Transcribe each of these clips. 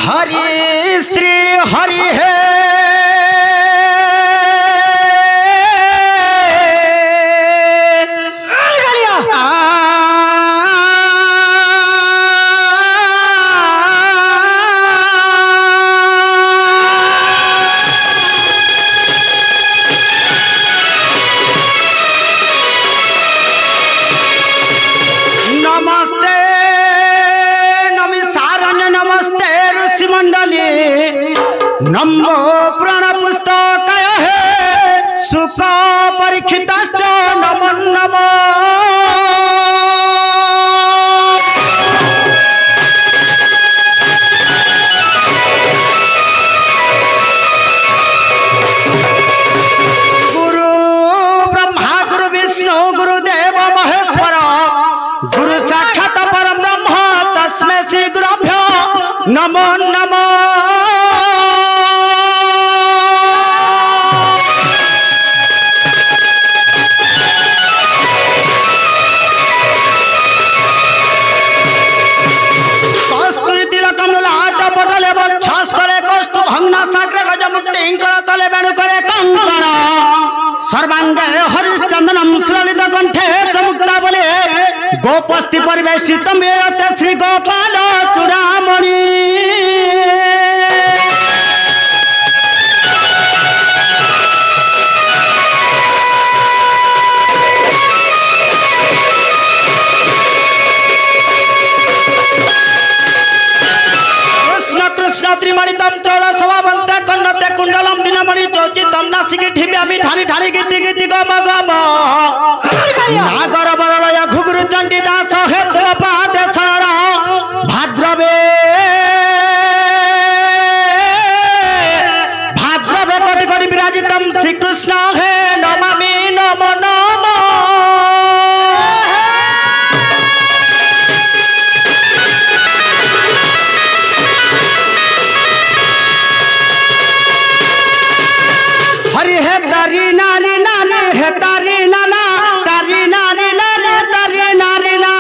हरि श्री हरि है नमो पुराण पुस्तक है सुख परीक्षित नमो नमो गुरु ब्रह्मा गुरु विष्णु गुरुदेव महेश्वर गुरु साक्षात परम ब्रह्म तस्मै श्री गुरुभ्यो नमो नमो। सर्वांगे हरिश्चंदनम सुललित कंठे चमुक्ता बोले गोपस्थि परिवेशित मेरते श्री गोपाल चूड़ामणि कृष्ण कृष्ण त्रिमणितम चौल सभावंते कन्नते कुंडलम दिनमणि चौचितम नासिकी ठिब्यामी ठानी ठानी गीति गीति गम गम नागर बरलय घुगुरु चंडी दास हे तुम पादे शरण भाद्रवे भाद्रवे कोटि कोटि विराजितम श्री कृष्ण हे नमामि नमो नमो। हरि है तारी नारी नारी है तारी नाना तारी नारी नारी तारी नारी ना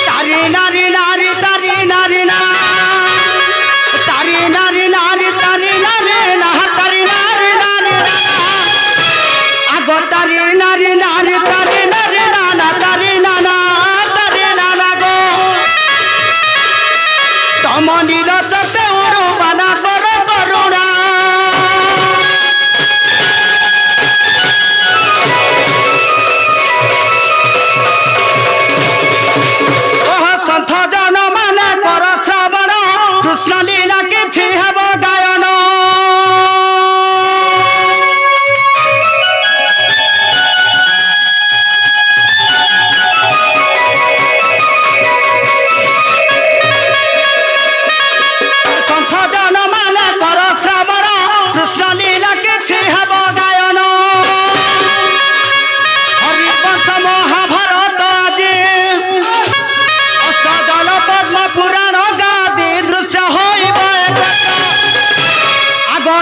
तारी नारी नारी तारी नारी ना तारी नारी नारी तारी नारी ना तारी नारी तारी नारी नारी तारी नारी नाना तारी नाना तारी नाना गो तम नीरचते उड़ुबाना कर करुणा ओह संथ जन माने कर श्रवण कृष्ण लीला किछि हेब गायन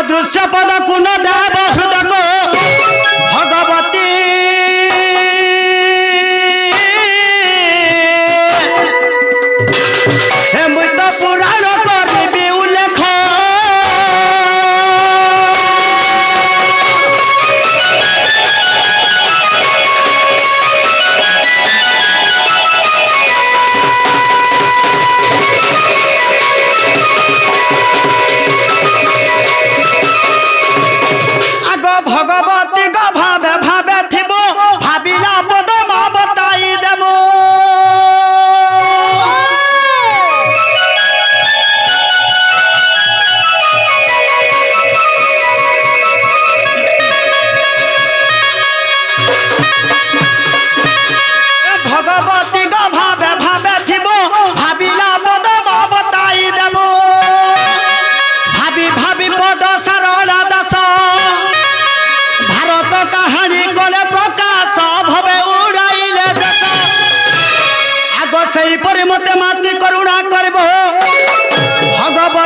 दृश्य पद कुन देव हृदय भगवती हे मुत पुराण करिबी उल्लेख भगवती का भावे भावे थिबो भाविला पद मा बताई देबो भगवती का भावे भावे थिबो भाविला पद मा बताई देबो भाभी भाभी पद सरला दास भारत कहानी गले प्रकाश भवे उड़ाइले जस आग से मते माती करुणा करब भगवती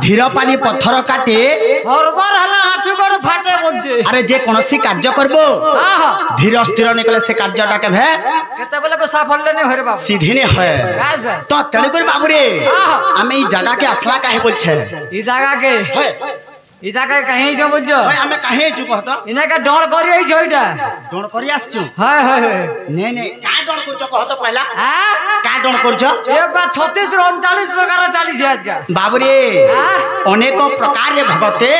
धीर पानी पत्थर काटे हरबर हला आठु गोड़ फाटे बोलछे अरे जे कोनोसी कार्य करबो धीर स्थिर निकले से कार्यटा केभे केते बेले सफल ने होरे बाबू सीधी ने होय बस बस तो तेणु कर बाबू रे हमें ई जगह के असला काहे बोल छे ई जगह के ई जगह कहीं जो बुझो भाई हमें काहे छु कहत इने का डर करी आई छोइटा डण करी आछछु हाय हाय ने ने का डण करछ कहत पहला हां का डण करछ एक बार 36 रो 39 प्रकार चाली छै आज का बाबू रे अनेक प्रकार रे भगते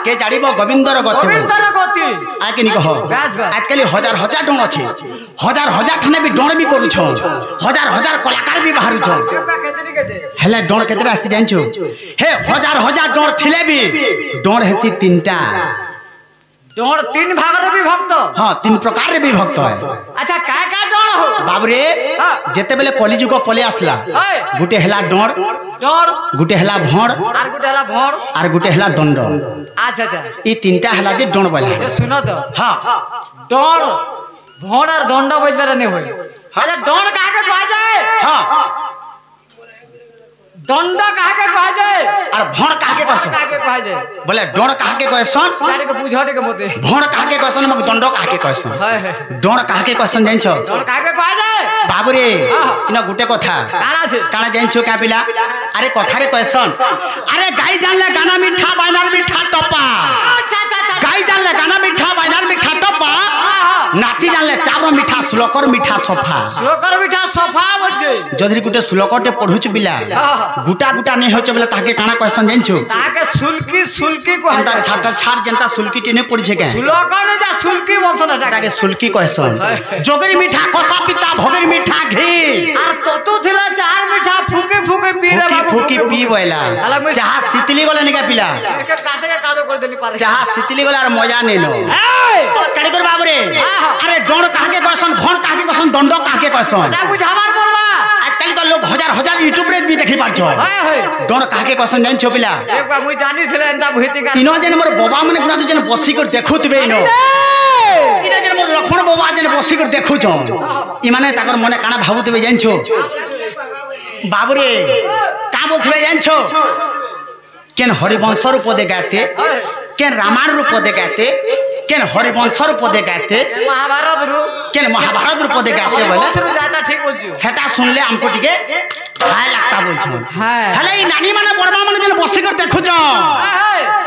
के जानिबो गोविंदर गति आ के नि कहो आजकल हजार हजार डण अछि हजार हजार थाने भी डण भी करू छ हजार हजार कलाकार भी बाहरु छ हेले डण केतरा आसी जानछु हे हजार हजार डण थिले भी डण हेसी तीनटा डण तीन भाग रे भी भक्त हां तीन प्रकार रे भी भक्त है अच्छा का डण हो बाबू रे जेते बेले कलिजुग पले आसला गुटे हेला डण डण गुटे हेला भण आर गुटे हेला भण आर गुटे हेला दंड अच्छा अच्छा ई तीनटा हेला जे डण बोला ए सुनो तो हां डण भण आर दंड बोलबे ने होय अच्छा डण काहे के कहा जाए हां दंड काहे के कहा जाए और भण काहे के कहसन काहे के कहा जाए बोले डण काहे के कहसन गाड़ी के बुझाटे के मते भण काहे के कहसन मग दंड काहे के कहसन डण काहे के कहसन जान छ डण काहे के कहा जाए बाबू रे इना गुटे कथा काना छे काना जान छ का पिला अरे कथा रे कहसन अरे गाय जानले गाना मीठा बायनार मीठा टपा अच्छा अच्छा अच्छा गाय जानले गाना मीठा बायनार मीठा टपा नाची जानले चारो मीठा श्लोकर मीठा सफा श्लोकर मीठा सफा बजे जदरी गुटे श्लोकटे पढुच बिला गुटा गुटा नहीं होचे बोले ताके काना कहसन जानछु ताके सुलकी सुलकी को अंता छाटा छाट जनता सुलकी टिने पड़ी छे के श्लोक ने जा सुलकी बोलसन ताके सुलकी कहसन जोगरी मीठा कोसा पिता भोगरी मीठा घी आर तोतु थिला चार मीठा फूके फूके पी रे बाबू फूकी पी बोला चाहा शीतली गले निका पिला एक कासे के कादो कर देली पारे चाहा शीतली गले आर मजा नै नो तो कड़ी कर बाबू रे अरे डण काहे के कहसन भण काहे के कहसन दंड काहे के कहसन ना बुझाबार पड़बा आजकल तो लोग हजार हजार यूट्यूब रे भी देखि पारछो डण काहे के कहसन जान छ पिला एक बार मुई जानी थिले एंता भूति का इनो जन मोर बाबा माने गुना जन बसी कर देखुतबे इनो इनो जन मोर लक्ष्मण बाबा जन बसी कर देखु छ इ माने ताकर मने काना भाबुतबे जान छ बाबू रे का बोलथबे जान छ केन हरिवंश रूप दे गाते केन रामायण रूप दे गाते केन हरिवंश रूप दे गाते महाभारत रु केन महाभारत रूप दे गाते बोले शुरू जाता ठीक बोलछु सेटा सुनले हमको टिके हाय लागता बोलछु हले ई नानी माने बड़बा माने जन बसी कर देखु छ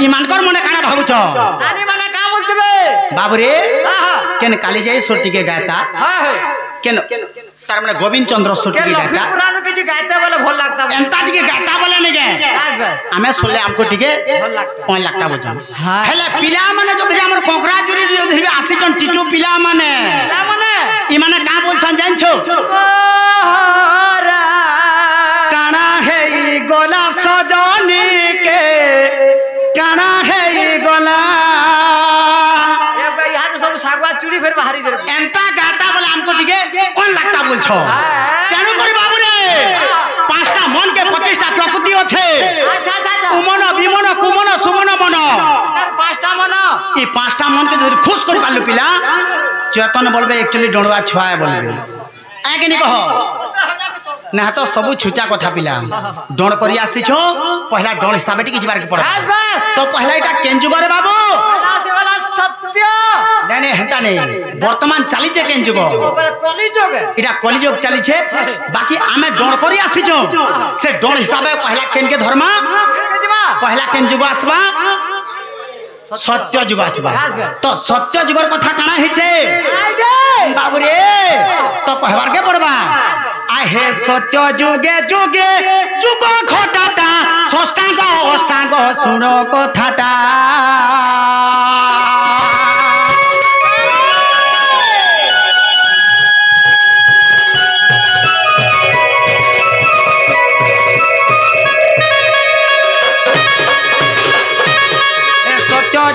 ई मानकर मने काना भाबु छ नानी माने का बोलतबे बाबू रे केन काली जाई सोटी के गाता केन तार माने गोविंद चंद्र सोटी के गाता पुरानो के जी गाते बोले भल लागता एंता टिके गाता बोले ने के बस बस हमें सुनले हमको टिके भल लागता ओन लागता बोलछु हले पिला माने जदि हमर कोंकराजुरी जदि आसी जन टिटू पिला माने ई माने का बोलछन जान छो काना है ई गोला सजनी के काना है ई गोला एक बार यहां सब सागवा चूड़ी फिर बाहरी दे एंता गाता बोले हमको टिके ओन लागता बोलछो केनु करी बाबू रे पांचटा मन के 25टा प्रकृति আছে अच्छा अच्छा उमन विमन कुमन सुमन मन तार पांचटा मन ई पांचटा मन के जदि खुश करि पालु पिला चेतन बोलबे एक्चुअली डणवा छुआ बोलबे आगे नि कहो ना तो सब छुचा कथा पिला डण करी आसी छो पहला डण हिसाबे टिक जिबार के पड़ बस बस तो पहला एटा केंजुग रे बाबू से वाला सत्य नै नै हेता नै वर्तमान चाली छे केंजुग ओपर कलिजुग एटा कलिजुग चाली छे बाकी आमे डण करी आसी छो से डण हिसाबे पहला केन के धर्म पहला केंजुग आसबा सत्य जुग आसबा तो सत्य जुगर कथा काना हिचे बाबू रे तो कहबार के पड़बा आहे सत्य जुगे जुगे जुग घटाता षष्ठांग अष्टांग सुनो कथाटा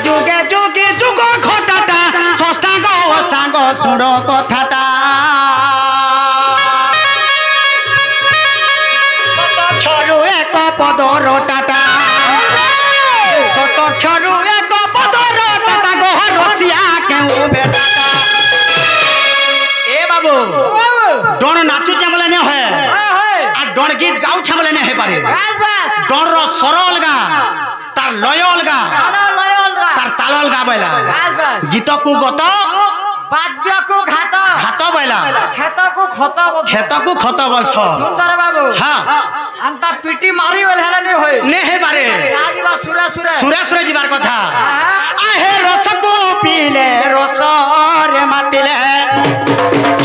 जुगे जुगे जुग घटाटा षष्ठांग अष्टांग सुनो कथाटा छरु एक पदर टाटा सत छरु एक पदर टाटा गह रसिया केउ बेटाटा ए बाबू डण नाचु चमले ने है आ डण गीत गाउ छमले ने हे पारे डण रो सरल अलगा बोला बस बस गीत को गत बाद्य को घात हाथ बोला खेत को खत खेत को खत बस सुंदर बाबू हाँ अंता पिटी मारी वाला हेला नहीं होय ने हे बारे आज बा सुरा सुरा सुरा सुरा जीवार कथा आहे रस को पीले रस रे मातिले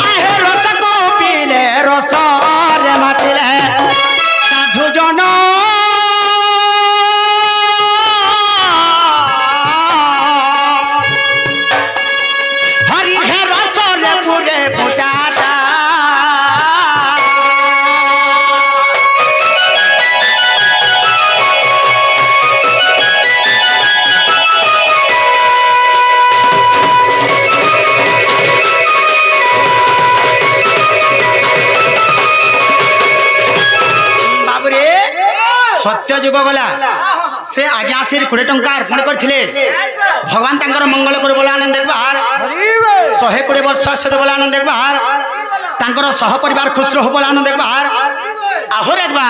आहे रस को पीले रस रे मातिले साधु जन हरि हे रस रे पुरे फुटाटा सत्य जुग गला से आज्ञा से 20 टंका अर्पण करथिले भगवान तांकर मंगल कर बोला आनंद देख बाहर 120 वर्ष से बोला आनंद देख बाहर तांकर सह परिवार खुश रहो बोला आनंद देख बाहर आहो रे बा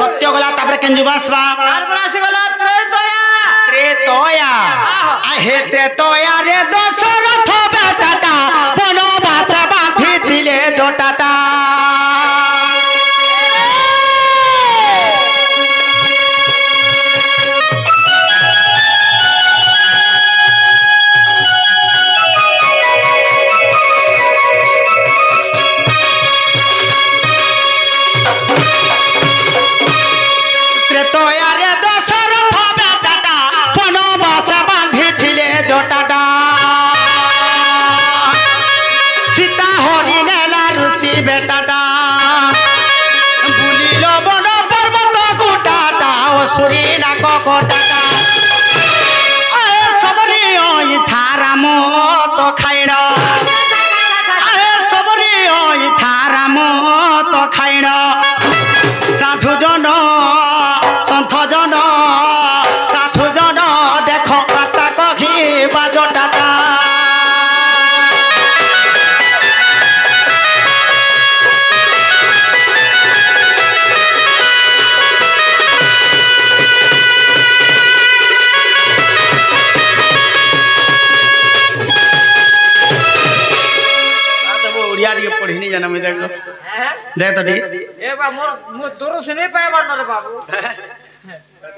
सत्य गला तापर केन जुग आसबा से गला त्रेतया आहे त्रेतया रे दशरथ बेटाटा वनवास बांधिथिले जोटाटा साधु जन सन्थ जन साधु जन देख बाता कही बाजटाटा पढ़ी नहीं जाना मैं देख तो ठीक ए बा मोर मु दोरो से नहीं पाए बन रे बाबू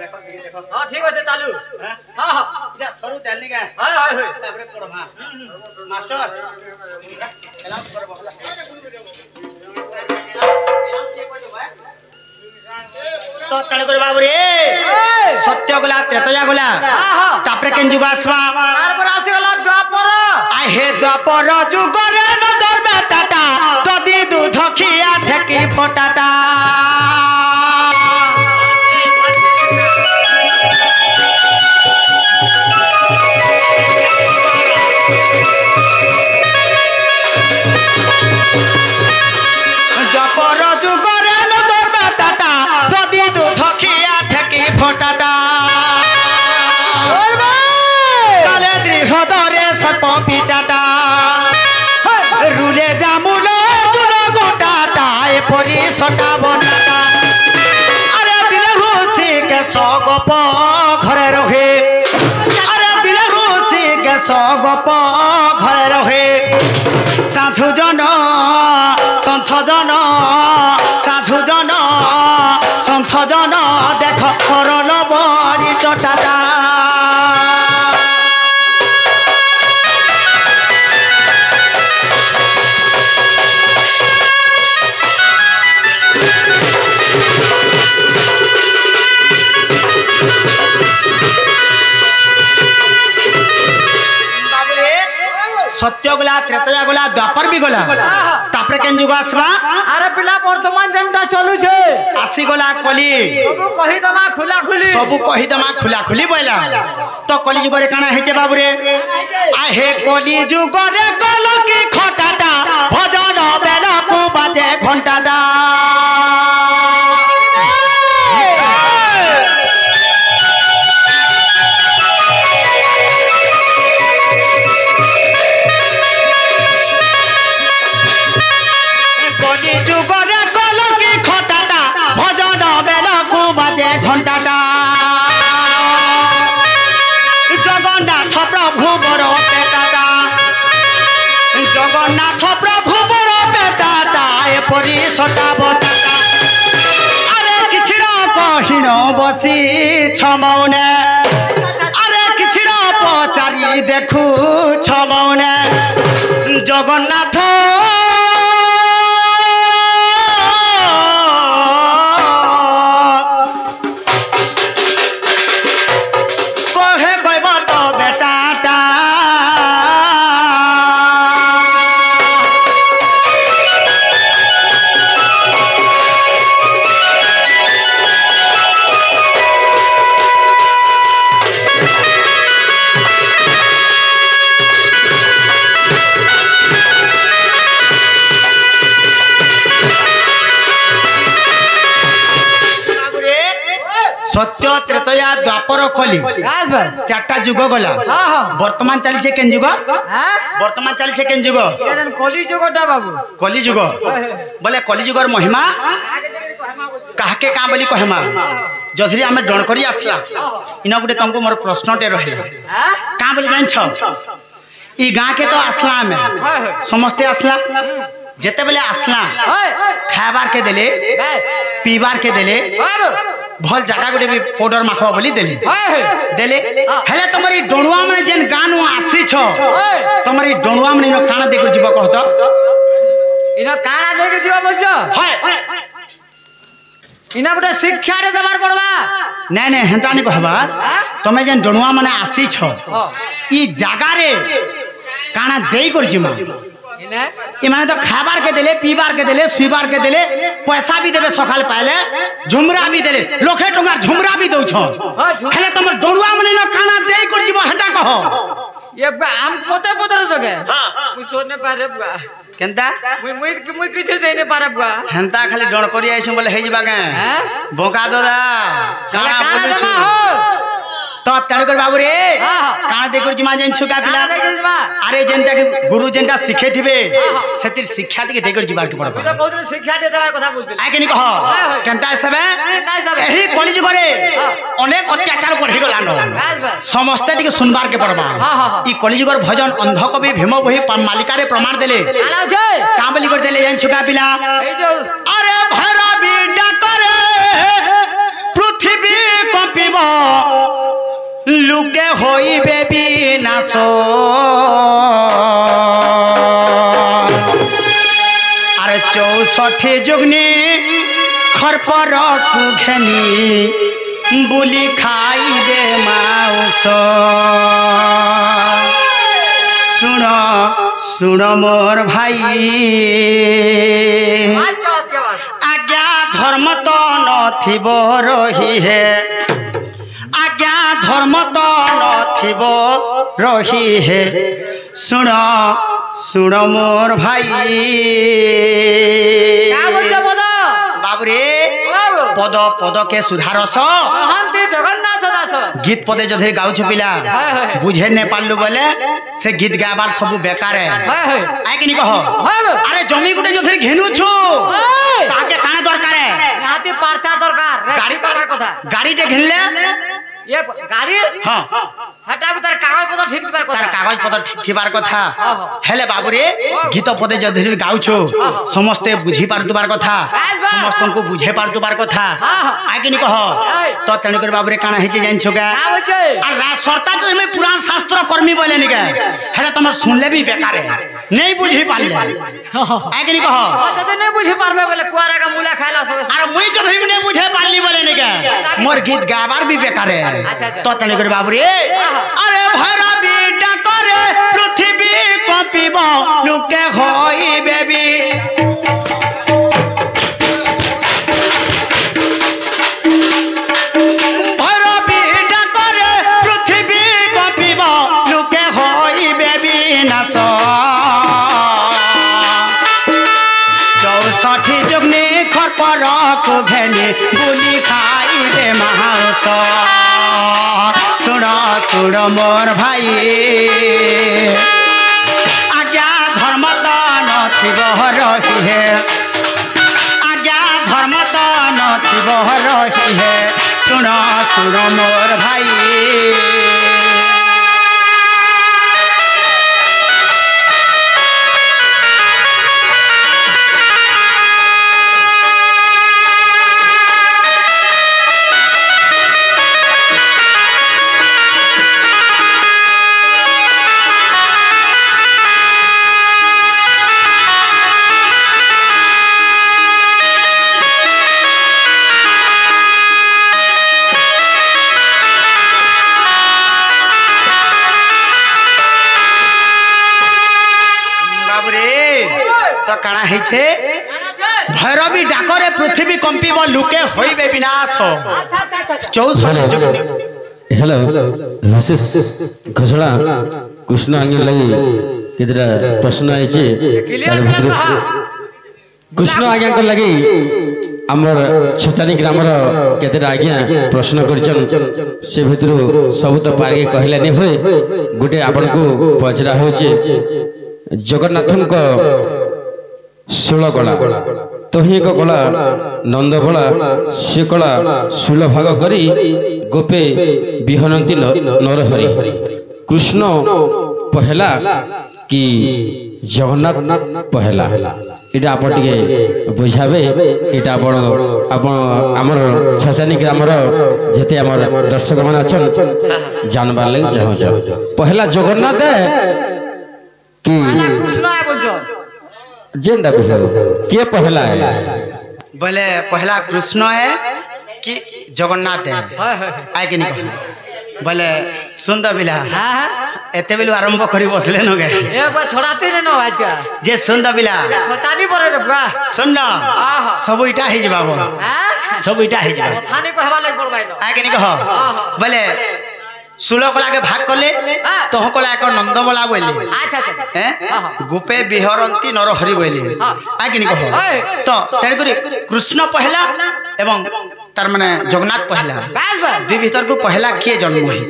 देखो हां ठीक है चालू हां हां जा सरू डालनी का हां हां हां तापरे पढ़ो हां मास्टर एलाउंस कर बोला तो तण कर बाबू रे सत्य गला त्रेतया गला तापरे केन जुग आसबा तार पर आसी गला द्वापर आ हे द्वापर जुग रे न दरबा टाटा ददी दूध खिया ठेकी फोटाटा द्वापर जुग रे न दरबा टाटा ददी दूध खिया ठेकी फोटाटा काले दृढ़ दरे सप पिटाटा रुले जामुलो चुन गोटाटा एपरी सटा बनाटा अरे दिन रोसी के सगप घरे रहे अरे दिन रोसी के सगप घरे रहे साधु जन सन्थ जन साधु जन सन्थ जन देख सरल बड़ी चटाटा सत्य गला त्रेतया गला द्वापर भी गला तापरे केन जुग आसबा अरे पिला वर्तमान जनता चलू छे आसी गला कली सबु कहि दमा खुला खुली सबु कहि दमा खुला खुली बोला तो कली जुग रे काना हेचे बाबू रे आ हे कली जुग रे कल की खटाटा भजन बेला को बाजे घंटाटा घंटाटा जगन्नाथ କରି ସଟାବ ଟାଟା ଆରେ କିଛି ନ କହିଣ ବସି ଛମଉନେ ଆରେ କିଛି ନ ପଚାରି ଦେଖୁ ଛମଉନେ ଜଗନ୍ନାଥ কহে কইব তো বেটাটা सत्य त्रेतया द्वापर कली बस बस चारटा जुग गला हां हां वर्तमान चली छे केन जुग हां वर्तमान चली छे केन जुग एजन कली जुगटा बाबू कली जुग बोले कली जुगर महिमा काहके का बोली कहमा जधरी हमें डण करी आसला इना गुटे तुमको मोर प्रश्नटे रहला हां का बोली जान छ ई गां के तो आसला हमें समस्ते आसला जेते बेले आसला खाबार के देले बस पीबार के देले बाबू भल जागा गुटे भी पाउडर माखवा बोली देले देले हेले तमरी डणुआ माने जेन गानु आसी छ तमरी डणुआ माने नो काना देखु जीव कहत इनो काना देख जीव बोलजो हाय इना गुटे शिक्षा रे देबार पड़बा नै नै हेंता नि कहबा तमे जेन डणुआ माने आसी छ ई जागा रे काना देई कर जिमा इने ई माने तो खाबार के देले पीबार के देले सुईबार के देले पैसा भी देबे सखाल पाले झुमरा भी देले लोखे टंगा झुमरा भी दउ छ हेले तमर डणुआ माने नो काना देई कर जीव हेंता कहो ये आम पोते पोते जगे मुई सोने पारे बुआ केनता मुई किछ देने पारे बुआ हेंता खाली डण करी आइछु बोले हे जिबा के बोका दादा काना काना बोलु देबा छु हो तो तणकर बाबू रे काना देखुर जिमा जेन छुका पिला काना देख जिमा अरे जेनटा के गुरु जेनटा सिखे थिबे सेतिर शिक्षा टिके देखुर जिबार के पड़बा तो बहुत शिक्षा दे देबार कथा बोलते आके नि कह केनता सबे एही कॉलेज करे अनेक अत्याचार बढ़ी गला न बस बस समस्त टिके सुनबार के पड़बा ई कॉलेज कर भजन अंध कवि भीम बही मालिका रे प्रमाण देले आलाउ छे का बोली कर देले जेन छुका पिला ए जो अरे भैरवी डकरे पृथ्वी कंपिब लुके होइबे विनाश अरे 64 जुगनी खरपर कुघेनी बुली खाइबे माउस सुन सुन मोर भाई आज्ञा धर्म तो नथिब रही है आज्ञा धर्म तो नथिब रही है सुन सुन मोर भाई का बोलछ पद बाबू रे पद पद के सुधारस महंती जगन्नाथ दास गीत पदे जधे गाउछ पिला बुझे ने पाललु बोले से गीत गाबार सब बेकार है आइ कि नि कह अरे जमी गुटे जधे घेनु छु ताके काने दरकार है हाथी परचा दरकार गाड़ी करबार कथा गाड़ी टे घेनले ये गाड़ी हां हटा भी तार कागज पत्र ठीक दिबार तार कथा कागज पत्र ठीक थिबार कथा हेले बाबू रे गीत पदे जधे गाउछु समस्ते बुझी पारतुबार कथा समस्त को बुझे पारतुबार कथा आइ कि नि कह तो तण कर बाबू रे काना हेजे जान छोगा का बोलछे आ सरता जो में पुराण शास्त्र कर्मी बोले निके हेले तमर सुनले भी बेकार है नहीं बुझी पाले आइ कि नि कह जदे नहीं बुझी पारबे बोले कुआरा का मूला खाइला सब अरे मुई जधे नहीं बुझे पाली बोले निके मोर गीत गाबार भी बेकार है तो तण कर बाबू रे अरे भैरवी डकरे पृथ्वी कंपिब लुके होई बेबी भैरवी डकरे पृथ्वी कंपिब लुके होई बेबी नाश 64 जुगनी खरपर कुघेनी बुली खाइबे माउस सुन सुन मोर भाई आज्ञा धर्म तो नथिब रही है आज्ञा धर्म तो नथिब रही है सुन सुन मोर भाई तो काना है छे भैरवी डाकरे पृथ्वी कंपीब लुके होइबे विनाश 64 हेलो विशेष घोषणा कृष्ण आगे लगी कितरा प्रश्न आए कृष्ण आज्ञा लगी आमर छतानी ग्रामर केतेटा आज्ञा प्रश्न कर से भितर सब तो पारे कहलानी हुए गोटे आपण को पचरा हो जगन्नाथ षोल कला तही एक कला नंदबला से कला षोल भाग करी गोपे विहरती नरहरि कृष्ण पहला कि जगन्नाथ पहला इटा आप बुझावे इटा आमर छसानी ग्रामर जेते आमर दर्शक मान अच्छा जानबार लगे चाहूँ पहला जगन्नाथ कि जेंडा किए पहला है बोले पहला कृष्ण है कि जगन्नाथ है आए कि नहीं बोले सुंदर बिला एते बेलू आरंभ करी बसले न गे ए बा छोड़ाते ने न आज का जे सुंदर बिला छोटानी परे रे बा सुन न सब इटा हे जबाबो सब इटा हे जबाबो थाने को हवा लग पड़बाई न आए कि नहीं कह बोले 16 कला के भाग करले तो कला एक नंद बोला बोले अच्छा अच्छा हैं गोपे विहरंती नरहरि बोले आए कि नहीं कह तो तेरे करी कृष्ण पहला एवं तार माने जगन्नाथ पहला बस बस दुई भीतर को पहला किए जन्म होई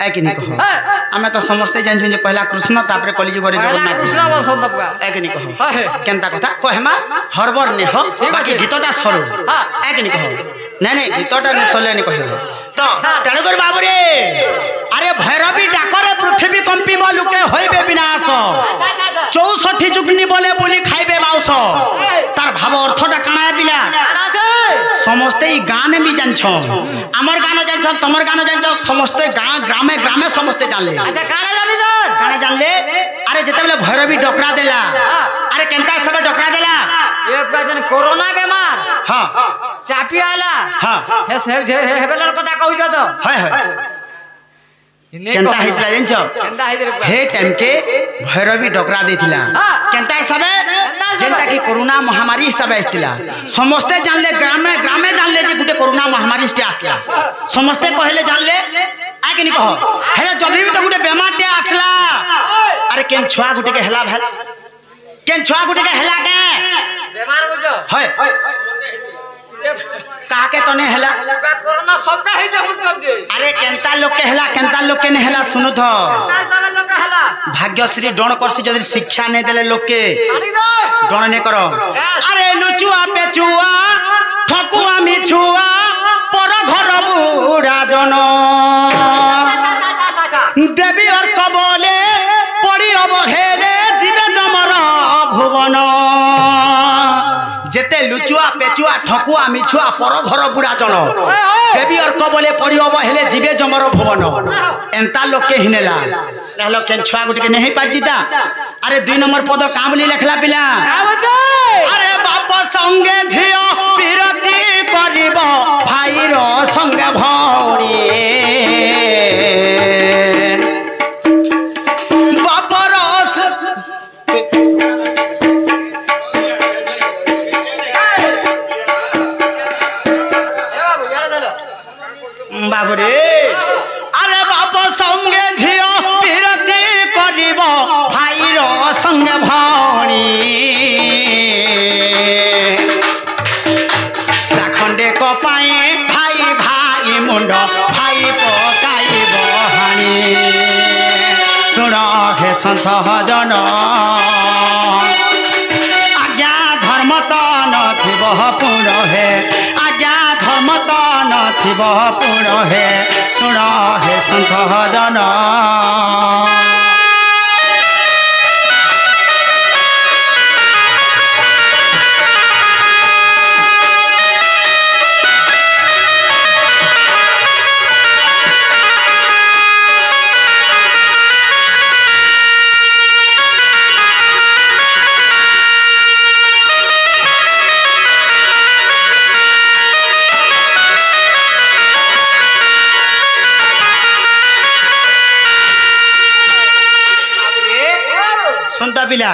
आए कि नहीं कह आमे तो समस्ते जान जे पहला कृष्ण तापर कलिजुग रे जगन्नाथ कृष्ण बसंत बुआ आए कि नहीं कह केनता कथा कहमा हरबर ने हो बाकी गीतटा सरो आए कि नहीं कह नहीं गीतटा ने सले नहीं कह तो तेरे कर बाबू रे अरे भैरवी डाकरे पृथ्वी कंपीब लुके होइबे विनाश 64 जुगनी बोले बोली खाइबे मांस तार भाव अर्थटा काना है पिला समस्ते गाने भी जानछ हमर गानो जानछ तमर गानो जानछ समस्ते गां ग्रामे ग्रामे समस्ते जानले अच्छा काना जानि जन काना जानले अरे जेते बेले भैरवी डकरा देला अरे केनता सब डकरा देला ए प्रजन कोरोना बीमार हां चापी आला हां हे बेलर कथा कहू छ तो हाय हाय केनता हितला जानछ केनता हिदर हे टाइम के भैरवी डकरा देथिला केनता सबे जेंता कि कोरोना महामारी हिसाब आइतिला समस्ते जानले ग्रामे ग्रामे जानले जे गुटे कोरोना महामारी स्टे आसला समस्ते कहले जानले आ कि नहीं कह हेले जदी भी तो गुटे बेमार ते आसला अरे केन छुआ गुटे के हेला भेल केन छुआ गुटे के हेला के बीमार हो जो हाय काके तने हेला कोरोना सबका है जे मुद्दत दे अरे केनता लोग के हेला केनता लोग के ने हेला सुनु तो सब लोग हला भाग्यश्री डण करसी जदी शिक्षा ने देले लोग के छाड़ी दो डण ने करो अरे लुचुआ पेचुआ ठकुआ मिछुआ पर घर बुढ़ा जन देवी और कबले पड़ी अबहेले जीवे जमर भुवन जेते लुचुआ पेचुआ ठकुआ मिछुआ पर घर बुढ़ा जन देवी और कबले पड़ी अबहेले जीवे जमर भुवन एंता लोग के हिनेला रहलो केन छुआ गुटे के नहीं पार दीता अरे 2 नंबर पद का बोली लिखला पिला अरे बाप संगे झियो पिरती करिब भाई रो संगे भौणी बाप रस बाबू रे अरे बाप संगे झियो पिरती करिब भाई रो संगे भौणी खंडे को पाए भाई भाई मुंड भाई पकाई बहानी सुन हे सन्थ जन आज्ञा धर्म त नथिब पूर्ण हे आज्ञा धर्म त नथिब पूर्ण हे सुन हे सन्थ जन सुनता पिला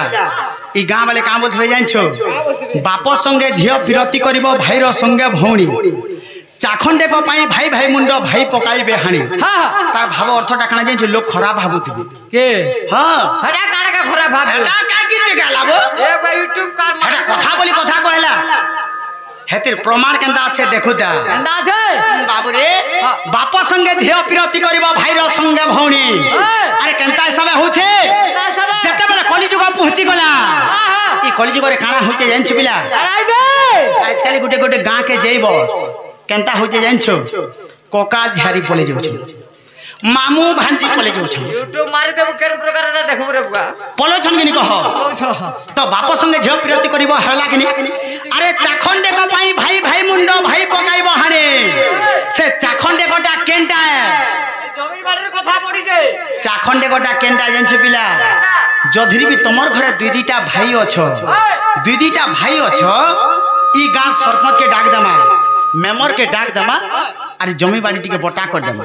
ई गाँ वाले कहाँ बोलते जानछो बाप संगे झील विरती कर भाईर संगे भौणी चाखंडे को पाई भाई भाई मुंड भाई पकाइबे हाणी तार भाव अर्थटा काना जानछो लोग खराब भाबुतबे के हां हटा काड़ा का खराब भाब हेटा का गीत गालाबो एक बार यूट्यूब कार हेटा कथा बोली कथा कहला हेतिर प्रमाण केंदा আছে देखुता अंदा আছে बाबू रे बाप संगे झील विरती करबो भाईर संगे भौणी अरे केंता हिसाब होछे जते बेला कलिजुग पहुंची गला ई कलिजुग रे काना होछे जानछ बिला आजकल गुटे गुटे गां के जेई बस केंता होछे जानछो कोका झारी पले जाउछ मामू भांजी पले जाउछ यूट्यूब मारि देबो केन प्रकार रे देखबो रे बुआ पलो छन किनी कह तो बाप संगे झील विरती करबो हला किनी अरे चाखंडे को पाई भाई भाई मुंडो भाई पकाइबो हाने से चाखंडे कोटा केंटा जमीन बाड़ी कथा पड़ी जे चाखंडे कोटा केंटा जानछ पिला जधरी भी तमर घरे दुई दुईटा भाई अछो दुई दुईटा भाई अछो ई गां सरपंच के डाक दमा मेमर के डाक दमा अरे जमी बाड़ी टिके बटा कर देमा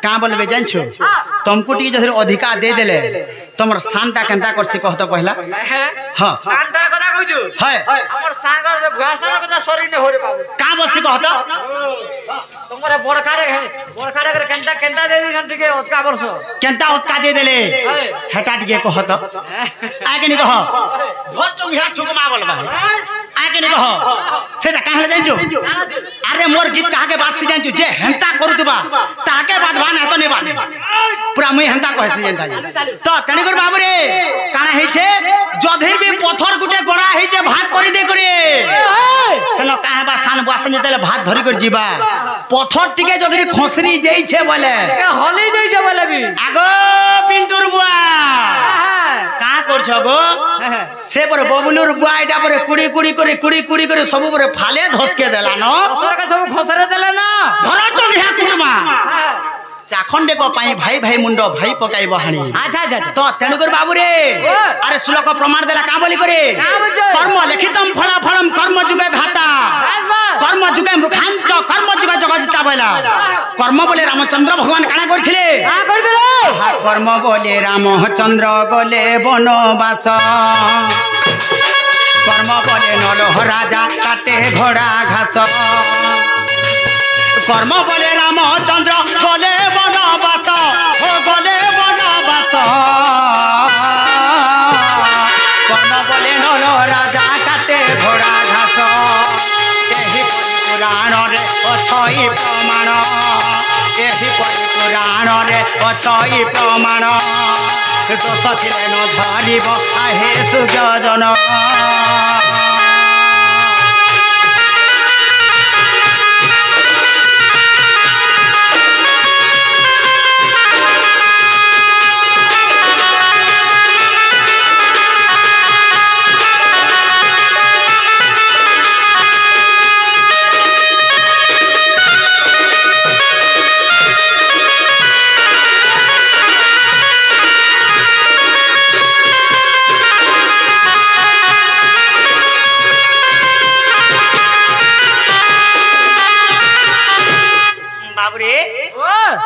का बोलबे जानछो तुमको टिके जधरी अधिकार दे देले तमर शानटा केंता करसी कह तो कहला हां शानटा कथा कहजु है हमर सांगर जे भाषण कथा सरी ने होरे बाबू का बसी कह तो तुमरे बड़कारे करे केंता केंता दे दी घंटे के ओतका वर्ष केंता उत्का दे देले हेटा टिके कह तो आगे नि कह भोट तुम हिया ठुकमा बोलबा आगे नि कह सेटा कहले जानछो अरे मोर गीत काके बात से जानछु जे हेंता करूतबा ताके बात भान हेतो ने बात पूरा मुई हेंता कहसी जानता तो तणी कर बाबू रे काना हे छे जधेर भी पत्थर गुटे गड़ा हे जे भाग करि दे करे सेनो काहे बा सान बासन जेतेले भात धरि कर जीवा पत्थर टिके जधेर खसरी जाई छे बोले हली जाई छे बोले भी आगो पिंटुर बुआ का करछ गो से पर बबुलुर बुआ एटा पर कुड़ी कुड़ी करे सब पर फाले धसके देला न पत्थर का सब खसरे देले ना धर तो निहा कुटमा चाखंडे को पाई भाई भाई मुंडो भाई पकाइबो हाणी अच्छा तो तेणुकर बाबू रे अरे श्लोक प्रमाण देला का बोली करे कर्म लिखितम फला फलम कर्म जुगे धाता कर्म जुगे मृखांच कर्म जुगे जगजिता बोला कर्म बोले रामचंद्र भगवान काना करथिले हां कर देले कर्म बोले रामचंद्र गले वनवास कर्म बोले नल राजा काटे घोड़ा घास कर्म बोले रामचंद्र गले वनवास हो गले वनवास कर्म बोले नल राजा काटे घोड़ा घास एही पुराण रे अछई प्रमाण एही पुराण रे अछई प्रमाण दोष थिले न धरिब आहे सुजन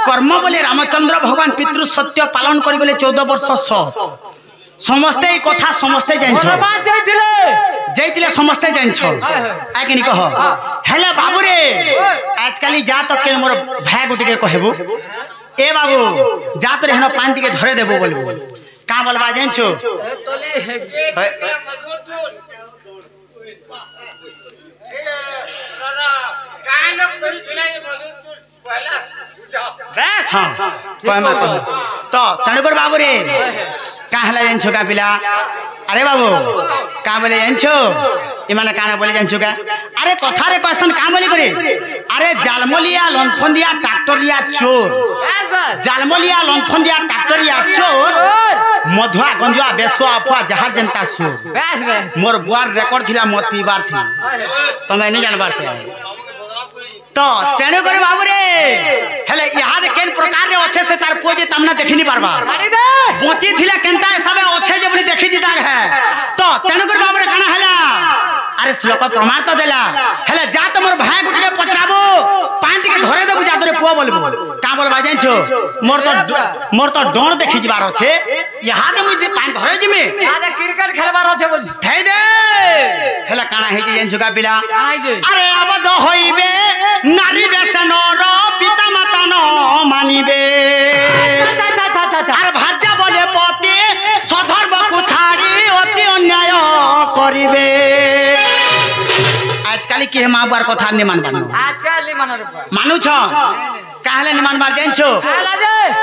कर्म बोले रामचंद्र भगवान पितृ सत्य पालन करि गले 14 वर्ष समस्ते ई कथा समस्ते जानछो बास जैतिले समस्ते जानछो आके नि कह हेले बाबू रे आजकल जा तो के मोर भाई गुटी के कहबो ए बाबू जा तो रहनो पानी के धरे देबो बोलबो का बोलबा जानछो तो तणुकर बाबू रे कहला जानछो का पिला अरे बाबू का बोले जानछो इमाने काना बोले जानछो का अरे कथा रे क्वेश्चन का बोली करे अरे जालमलिया लंफंदिया ट्रैक्टरिया चोर जालमलिया लंफंदिया ट्रैक्टरिया चोर मधुआ गंजुआ बेसुआ अफवा जहार जनता सुर मोर बुआर रिकॉर्ड थिला मत पीबार थी तमे नहीं जानबार थे तो तेणु करे बाबू रे हेले यहाँ दे केन प्रकार रे अच्छे से तार पोजे तमना देखि नहीं पारबा बची थिले केनता सबे अच्छे जे बनी देखि दिता है तो तेणु करे बाबू रे काना हला अरे श्लोक प्रमाण तो देला हेले जा तमर भाई गुटी के पचराबो पांति के धरे देबु जा तोरे पुआ बोलबो का बोलबा जानछो मोर तो डोण देखि जबार छे यहाँ दे मुई पान धरे जिमे आज क्रिकेट खेलबार আছে বলছি थै दे हेला काना हे जे जानछो का पिला আইছে अरे अबद होइबे नारी बेसनर पिता माता न मानिबे अरे भाजा बोले पति सधर्म को छाड़ी अति अन्याय करिबे आजकल की माँ बार कथा नहीं मानबानो আজকাল মানর मानु छ काहले नहीं मानबार जानछो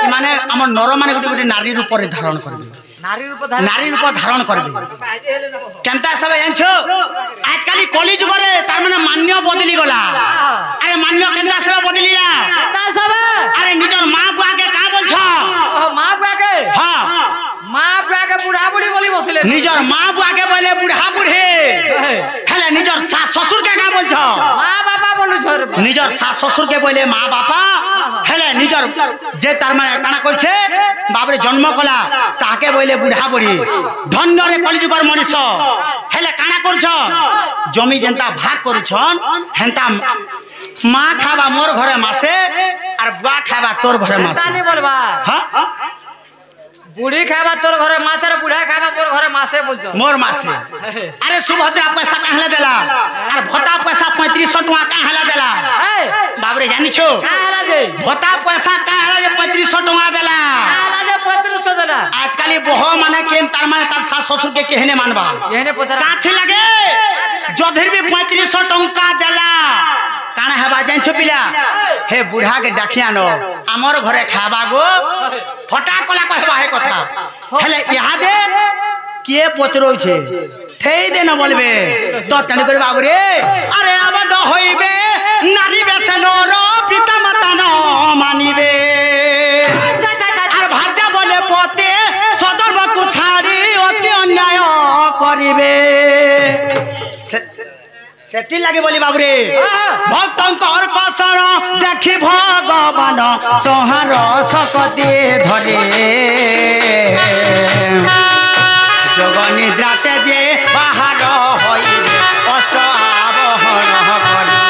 इ माने हमर नर माने गुटे गुटे नारी रूप रे धारण करबे नारी रूप धारण करबे केनता सब जानछो आजकल कली जुग रे तार माने मान्य बदली गला अरे मान्य केनता सब बदलीला কেনতা সব अरे निजर माँ बुआ के का बोल छ মা বুয়াকে हां মা বুয়াকে বুড়া বুড়ি বলি বসলে निजर माँ बुआ के बोले बुढ़ा बुढ़े हेले निजर सास ससुर के का बोल छ মা বাবা বলু ছর निजर सास ससुर के बोले माँ बापा हेले निजर जे तार माने काना कइछे बाबरे जन्म कला ताके बोले बुढ़ा बुढ़ी धन्य रे कलिजुगर मनीष हेले काना करछ जमी जेंता भाग करूछन हेंता माँ खाबा मोर घरे मासे और बुआ खाबा तोर घरे मासे তানি বলবা हां বুড়ি খাবা তোর ঘরে মাছে আর বুড়া খাবা মোর ঘরে মাছে বলছো मोर मासे अरे सुभद्रा पैसा कहला देला और भोता पैसा 3500 टका कहला देला এই बाबरे जानी छो কালা যে भोता पैसा कहला जे 3500 टका देला কালা যে 3500 দেলা आजकल ये बहो माने केन तार माने तार सास ससुर के कहने मानबा এনে পতরা काथे लगे जोधर भी 3500 टका देला काना हेबा जान छो पिला हे बुढ़ा के डाकियानो हमर घरे खाबा गो फटा कोला कहबा हे कथा हेले यहाँ दे के पचरो छे थेई दे न बोलबे तो तने करे बाबू रे अरे अबद होइबे नारी बेसनर पिता माता न मानिबे আর ভার্যা বলে পতে সদর্ম কু ছাড়ি অতি অন্যায় করিবে সেটি লাগে বলি বাবুরে ভক্তঙ্কর কসর দেখি ভগবান সহার সকতি ধরে যোগ নিদ্রাতে যে বাহার হইবে অষ্ট আবহন করে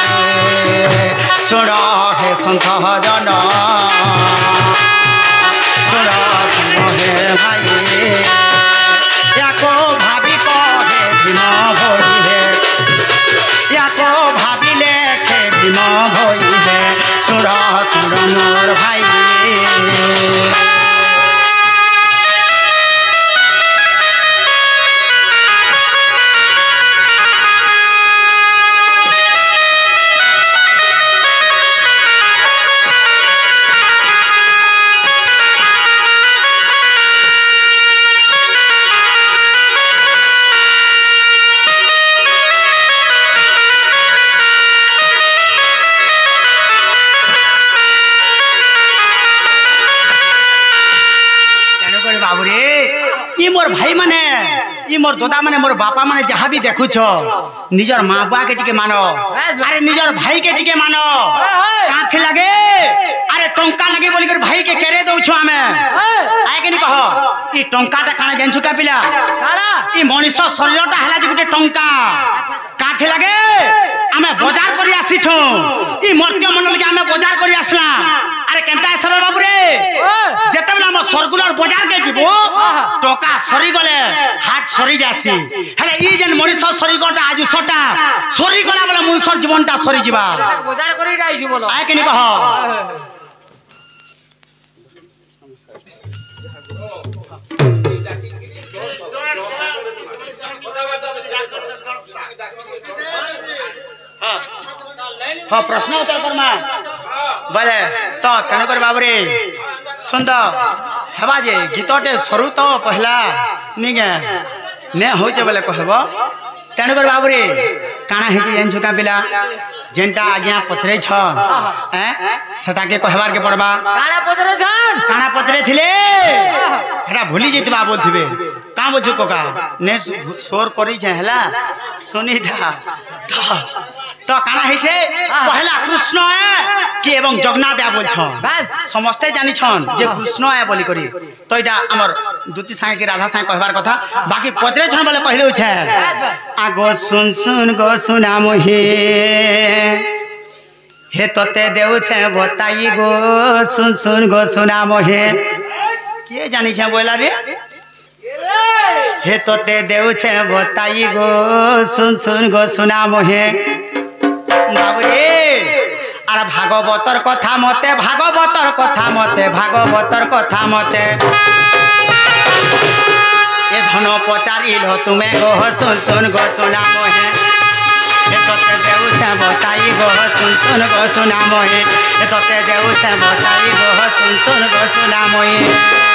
সুর হে সন্ত জন भाई याको भाभी कहे भीम भोई है याको भाभी लेखे भीम भोई है सुर सुर मोर भाई मोर भाई माने ई मोर दोदा माने मोर बापा माने जहाँ भी देखु छो निजर माँ बुआ के टिके मानो अरे निजर भाई के टिके मानो काथे लगे अरे टंका लगे बोली कर भाई के केरे दउ छो हमें आए के नि कहो ई टंकाटा काना जानछु का पिला काना ई मनीष शरीरटा हला जे गुटे टंका काथे लगे आमे बाजार करी आसी छो ई मर्त्य मंडल के आमे बाजार करी आसला अरे केनता सब बाबू रे जेतेबेला हम सरगुलर बाजार के जीवो टका सरी गले हाथ सरी जासी हेले ई जेन मनीष सरी गटा आज सटा सरी गला बेला मनुष्य जीवनटा सरी जीवा बाजार करी आइसी बोलो आए के नि कहो हाँ प्रश्न उत्तर करमा बोले तो तेणुकर बाबरे सुंदर हेबा जे गीतटे सरू तो पहला निगे ने होचे बोले कहब तेणुकर बाबरे काना हेचे जानछु का पिला जेनटा आज्ञा पत्रे छ सेटा के कहबार के पड़बा काना पत्रे छन काना पत्रे थिले हेटा भूली जइतबा बोलथिबे का बोझु कोका ने शोर करी छे हला सुनी था तो काना हेचे पहला कृष्ण है कि एवं जगन्नाथ है बोल छ बस समस्ते जानि छन जे कृष्ण है बोली करी तो इटा हमर दूती संगे की राधा संगे कहबार कथा बाकी पत्रे छन बोले कहले छै आगो सुन सुन गो सुना मोहे हे तोते देउछे बताई गो सुन सुन गो सुना मोहे के जानी छे बोला रे हे तोते देउछे बताई गो सुन गो सुना मोहे बाबू रे आर भागवतर कथा मते भागवतर कथा मते भागवतर कथा मते ए धन पचारिल तुमे गो सुन गो सुना मोहे ए तोते देउछे बताई गो सुन गो सुना मोहे ए तोते देउछे बताई गो सुन गो सुना मोहे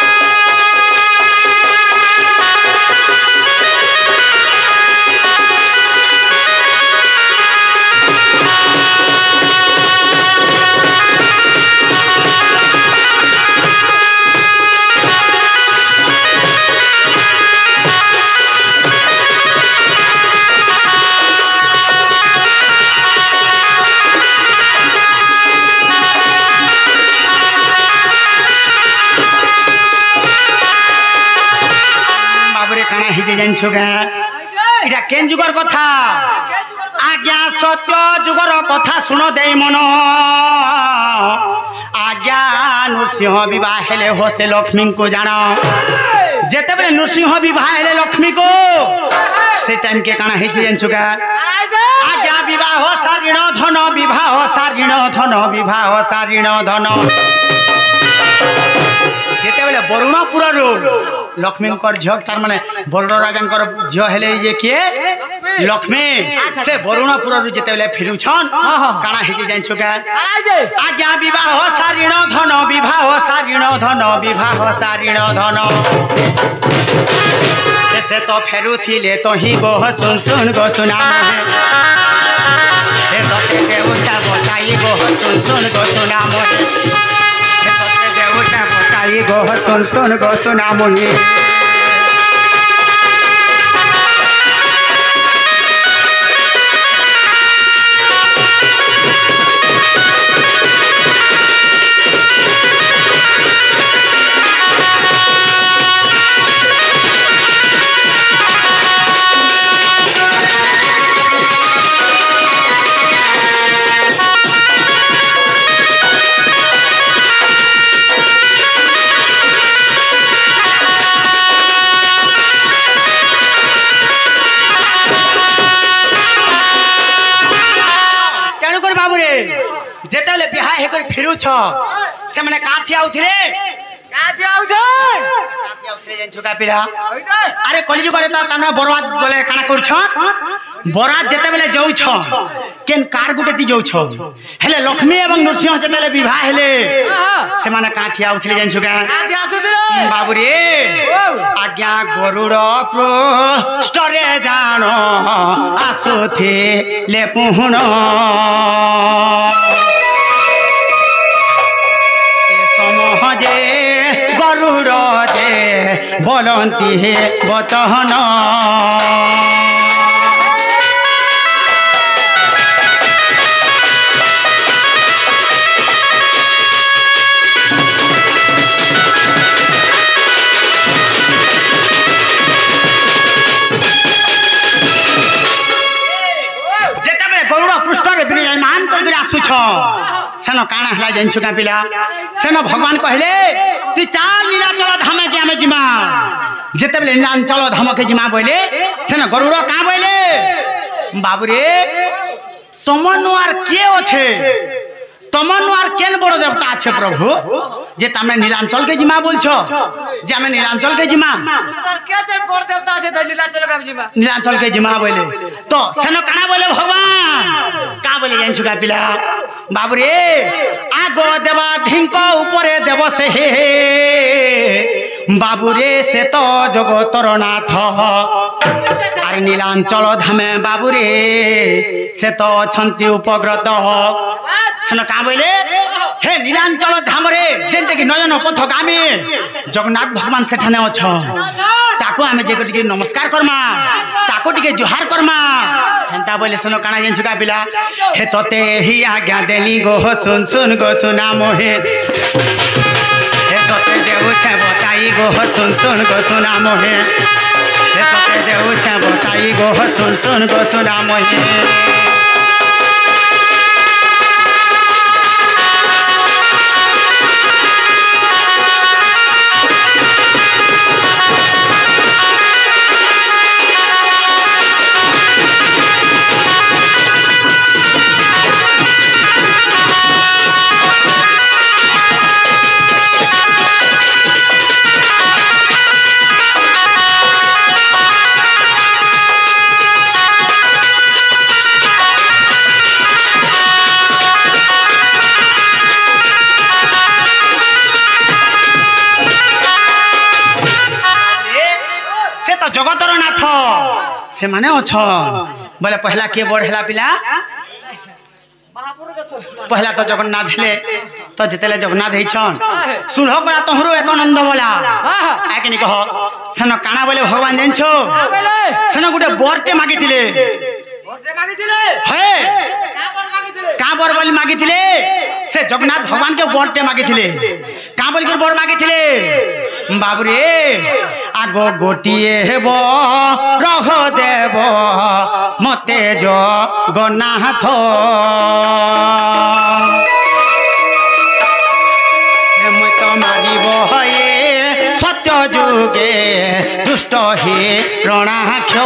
हिजे जानछुगा इटा केन जुगर कथा आज्ञा सत्य जुगर कथा सुन दे मन आज्ञा नृसिंह विवाह हेले हो से लक्ष्मी को जान जेते बेले नृसिंह विवाह हेले लक्ष्मी को से टाइम के काना हिजे जानछुगा आज्ञा विवाह सारिण धन विवाह सारिण धन विवाह सारिण धन जेते बेले वरुणपुर रो लक्ष्मी झ तार माने वरुण राजा झ हेले ये किए लक्ष्मी से वरुणपुर रो जेते बेले फिरुछन काना हिजे जानछु का आज्ञा विवाह सारिण धन विवाह सारिण धन विवाह सारिण धन से तो फेरु थिले तो ही गो सुन गो सुना हे तो के उछा बताई गो सुन गो सुना मोहे बताई गो सुन गो सुना मोहे फिरू छ से माने काथी आउथिले छुका पिला अरे कलिजु करे त ताना बरबाद गले काना कर छ बरात जेते बेले जाउ छ केन कार गुटे दी जाउ छ हेले लक्ष्मी एवं नरसिंह जेते बेले विवाह हेले से माने काथी आउथिले जान छुका काथी आसुथिले बाबू रे आज्ञा गरुड़ स्टरे जानो आसुथिले पुहुण जे गरुड़ जे बोलती है बचन विराजमान कर आसु सेन काना हला जानछु का पिला सेन भगवान कहले तू चाल नीलाचल धाम के आमे जिमा जेते बेले नीलाचल धाम के जिमा बोले सेन गरुड़ का बोले बाबू रे तमनु आर के ओछे तमनु आर केन बड़ देवता আছে प्रभु जे तमे नीलाचल के जिमा बोलछो जे आमे नीलाचल के जिमा तार के ते बड़ देवता আছে त नीलाचल के जिमा नीलाचल के जिमा बोले तो सेन काना बोले भगवान का बोले जानछु का पिला बाबू रे आगो देवा धिंक ऊपरे देव से हे बाबू रे से तो जगतर नाथ आर नीलाचल धामे बाबू रे से तो छंती उपग्रत सेन का बोले हे नीलाचल धाम रे जेंते कि नयन पथगामी जगन्नाथ भगवान सेठाने अछ ताको आमे जे टिके नमस्कार करमा ताको टिके जोहार करमा हेंता बोले सुनो काना जेंछु का पिला हे तोते ही आज्ञा देली गो सुन गो सुना मोहे हे तोते देउ छे बताई गो सुन गो सुना मोहे हे तोते देउ छे बताई गो सुन गो सुना मोहे से माने अछन बोले पहला के बढ़ेला पिला पहला तो जगन्नाथ हेले तो जितेले जगन्नाथ हेछन सुलह कला तोहरो एक आनंद बोला आ कि नि कह सनो काना बोले भगवान जानछो सनो गुटे बरटे मागिथिले हे का बर बोली मागिथिले से जगन्नाथ भगवान के बरटे मागिथिले का बोली कर बर मागिथिले बाबू रे आगो गोटिए हेबो रह देव मते जगन्नाथ मुई तो मारिब हे सत्य जुगे दुष्ट हे रणाक्ष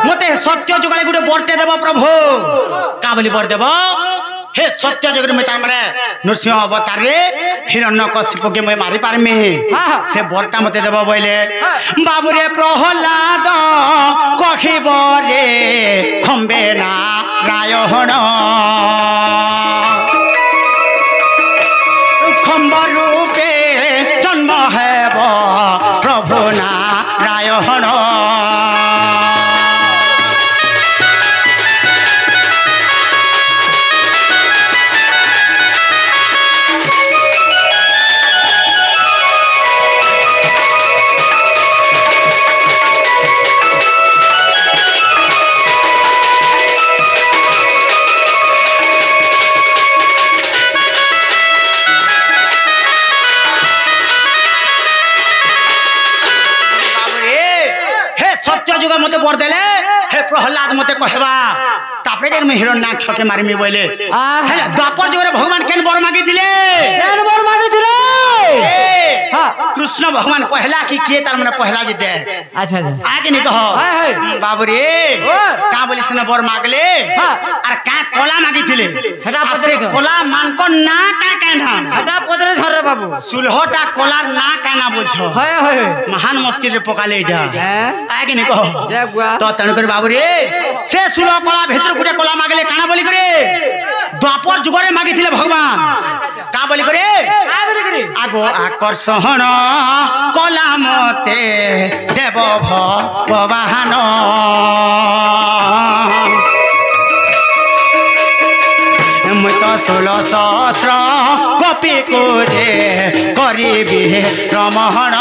मते सत्य जुगाले गुटे बरटे देव प्रभु का बोली बर देव हे सत्य जुग में तार माने नरसिंह अवतार रे हिरण्यकशिप के मैं मारी पारमी से बरटा मते देव बोले बाबू रे प्रहलाद कखिब रे खंबे ना रायहण खंब रूपे जन्म हेब प्रभु ना रायहण मते बर देले हे प्रहलाद मते कहबा तापरे जे मैं हिरण्याक्ष के मारिमी बोले हे द्वापर जुग रे भगवान केन बर मागी दिले हां कृष्ण भगवान पहला की किए तार माने पहला जे दे अच्छा आगे नहीं कहो बाबू रे का बोले से बर मागले और का कोला मागी थिले से कोला मान को ना का कहना हटा पदरे झर बाबू सुलहटा कोलार ना कहना बुझो महान मुश्किल रे पकाले इडा आगे नहीं कहो तो तण कर बाबू रे से सुलह कोला भीतर गुटे कोला मागले काना बोली करे द्वापर जुग रे मागी थिले भगवान का बोली करे आगो आकर्षण कोला मते देव भगवान मुई तो 16 सहस्र गोपी को जे करीबी रमहण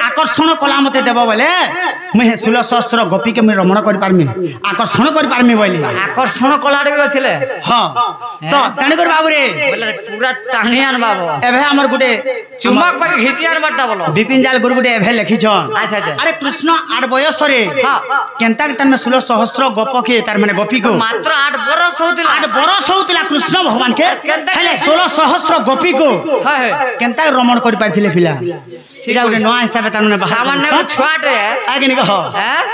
आकर्षण कला मते देव बोले मुझे 16 सहस्र गोपी के मैं रमण कर पारमी आकर्षण कर पारमी बोले आकर्षण कला रे छिले हां तो तणी कर बाबू रे बोले पूरा टाणी आन बाबू एभे हमर गुटे चुम्बक पाके घिची आन बट्टा बोलो विपिन जाल गुरु गुटे एभे लिखि छन अच्छा अच्छा अरे कृष्ण 8 बयस रे हां केनता तन में 16 सहस्र गोप के तार माने गोपी को मात्र 8 बरस होतिला 8 बरस होतिला कृष्ण भगवान के हेले 16 सहस्र गोपी को हां केनता रमण कर पारथिले पिला सीधा गुटे नया हिसाब तार माने सामान्य छुआटे आगे नहीं कहो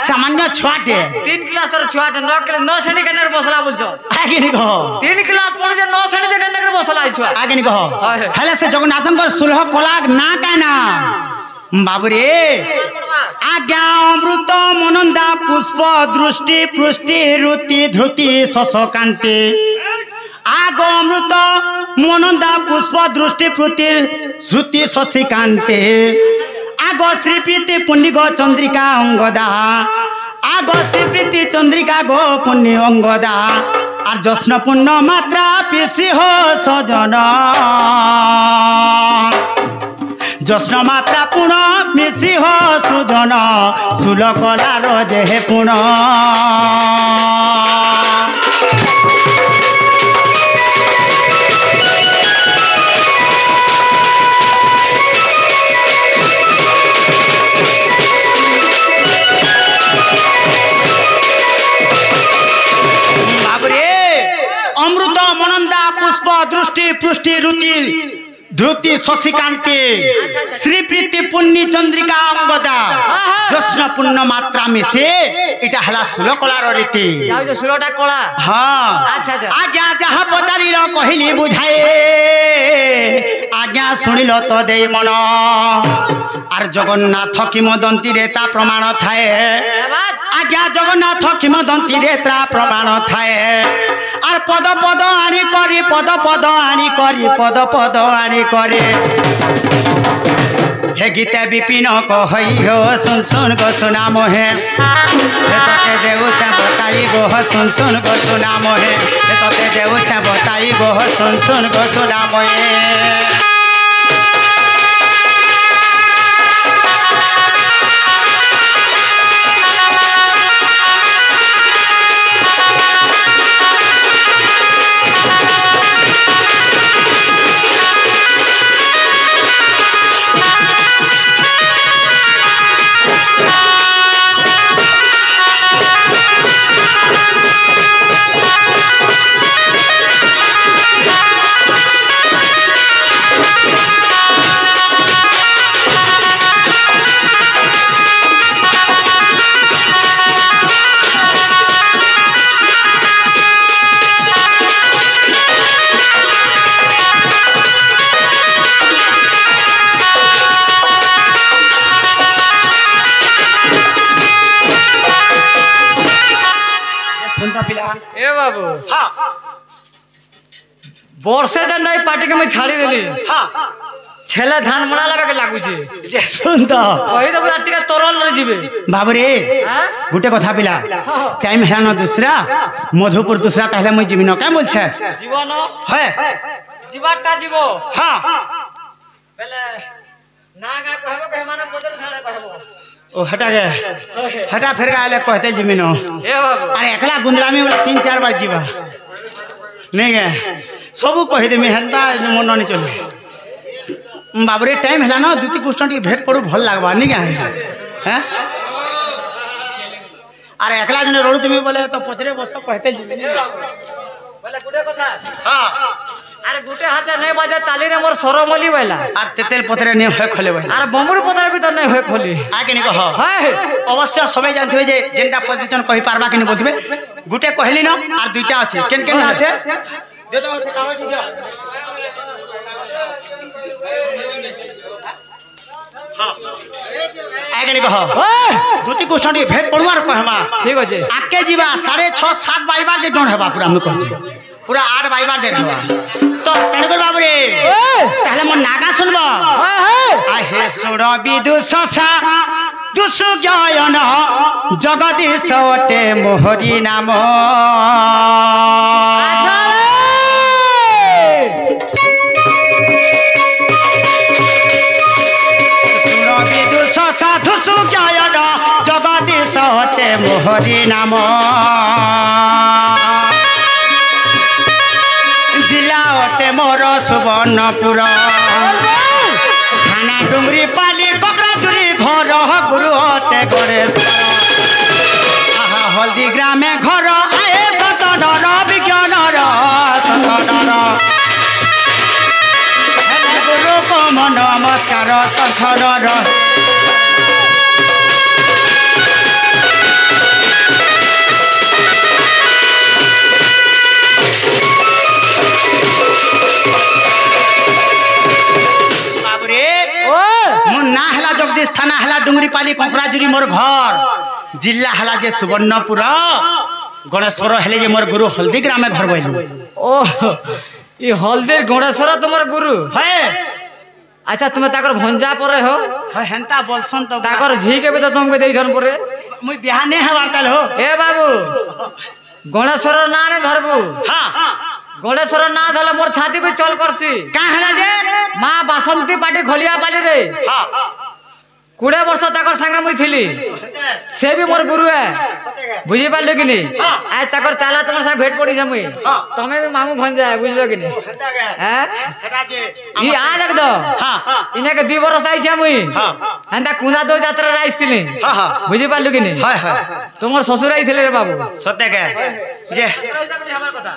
सामान्य छुआटे 3 क्लास र छुआटे 9 श्रेणी के अंदर बसला बोलछो आगे नहीं कहो 3 क्लास पढे जे 9 श्रेणी के अंदर बसला छुआ आगे नहीं कहो हेले से जगन्नाथंकर सुलह कोला ना कहना बाबू रे आज्ञा अमृत मनंदा पुष्प दृष्टि पुष्टि रुति धृति शशकांति आगो अमृत मनंदा पुष्प दृष्टि प्रुति श्रुति शशिकांते आगो श्रीप्रीति पुण्य चंद्रिका अंगदा आगो श्रीप्रीति चंद्रिका गो पुण्य अंगदा और जश्न पुण्य मात्रा पिसी हो सजन जश्न मात्रा पुण मिसी हो सुजन सुल कलार जे पुण अमृत मनंदा पुष्प दृष्टि पुष्टि रुति ध्रुति शशिकांति श्री प्रीति पुण्य चंद्रिका अंगदा जश्न पुण्य मात्रा मिसे इटा हला सुल कलार रीति जाऊ सुलटा कला हाँ अच्छा अच्छा आज्ञा जहाँ पचारि कहली बुझाए आज्ञा शुणिल तो दे मन आर जगन्नाथ किमदंती रे ता प्रमाण थाए आज्ञा जगन्नाथ किमदंती रे ता प्रमाण थाए आर पद पद आनी करी पद पद आनी करी पद पद आनी करे हे गीते विपिन कहई हो सुन सुन गो सुना मोहे हे तते देउ छे बताई गो सुन सुन गो सुना मोहे हे तते देउ छे बताई गो सुन सुन गो सुना मोहे ए बाबू हाँ वर्षे दिन नहीं पार्टी के मैं छाड़ी देली हाँ छेले धान मड़ा लगे के लागू छे जे सुन तो वही तो बुआ टिका तोरल रे जीवे बाबू रे गुटे कथा पिला टाइम है ना दूसरा मधुपुर दूसरा ताहले मुई जीवी न क्या बोल छे जीवन है जीवाटा जीवो हाँ पहले ना का कहबो के माने बदल खाने कहबो ओ हटा गए हटा फिर आले कहते जीवी न ए बाबू अरे एकला गुंदरा में 3-4 बार जीवा नहीं गए सब कह दे हेन्ता मन नहीं चल बाबरे टाइम है ना दुती कुछ भेट पड़ू भल लगवा नहीं क्या है अरे एकला जने रोड तुम्हें बोले तो पचरे बस कहते जीवी बोले गुटे कथा हाँ अरे गुटे हाथे नहीं बजे ताली रे मोर सरमली बैला আর তেতেল পত্রে নিয়ে হয় খলে ভাই अरे बमुड़ी पतर भी तो नहीं होय खोली আগে নি কহ हाय অবশ্য সবাই জানতে যে যেটা পজিশন কই পারবা কিনি বলতিবে গুটে কইলি না আর দুইটা আছে কেন কেন আছে দে দাও আছে কাবাডি দিও हां आगे नी कह दुती कुष्ठ भेट पड़ुआर कहमा ठीक होजे आके जीवा 6:30-7 बाइबार जे डोन हेबा पूरा हम कह पूरा 8 बाइबार जे हेबा तो तेणुकर बाबू रे ताहले मन नागा सुनबो आहे सुर विदु ससा दुसु ज्ञान जगदीश ओटे मोहरी नाम सुर विदु ससा दुसु ज्ञान जगदीश ओटे मोहरी नाम जिला ओटे मोर सुवर्णपुर थाना डुंगरी पाली ककराचुरी घर गुरु ओटे गणेश्वर आहा हल्दी ग्रामे घर आए सतनर विज्ञानर सतनर गुरु को नमस्कार सतनर जगदीश थाना हला डुंगरीपाली कंकराजुरी मोर घर जिला हला जे सुवर्णपुर गणेश्वर हेले जे मोर गुरु हल्दी ग्रामे घर बइलु ओ ये हल्दीर गणेश्वर तुम्हार गुरु है अच्छा तुम ताकर भंजा परे हो हेंता बोलसन तो ताकर झी के भी तो तुमके देइछन परे मुई बियाह ने है वार्ताल हो ए बाबू गणेश्वर ना ने धरबू हां गणेश्वर ना धले मोर छाती पे चल करसी का हला जे মা বাসন্তী পাটি খলিয়া পালি রে 20 वर्ष तकर संग मुई थिली से भी मोर गुरु है बुझी पारलो कि नहीं आज तकर चाला तुम से भेट पड़ी जा मुई तमे भी मामू भन जाए बुझलो कि नहीं हैं ई आ देख दो इने के 2 वर्ष आई छ मुई एंता कुना दो यात्रा राइस थिली बुझी पारलो कि नहीं तुमर ससुर आई थिले रे बाबू सत्य के जे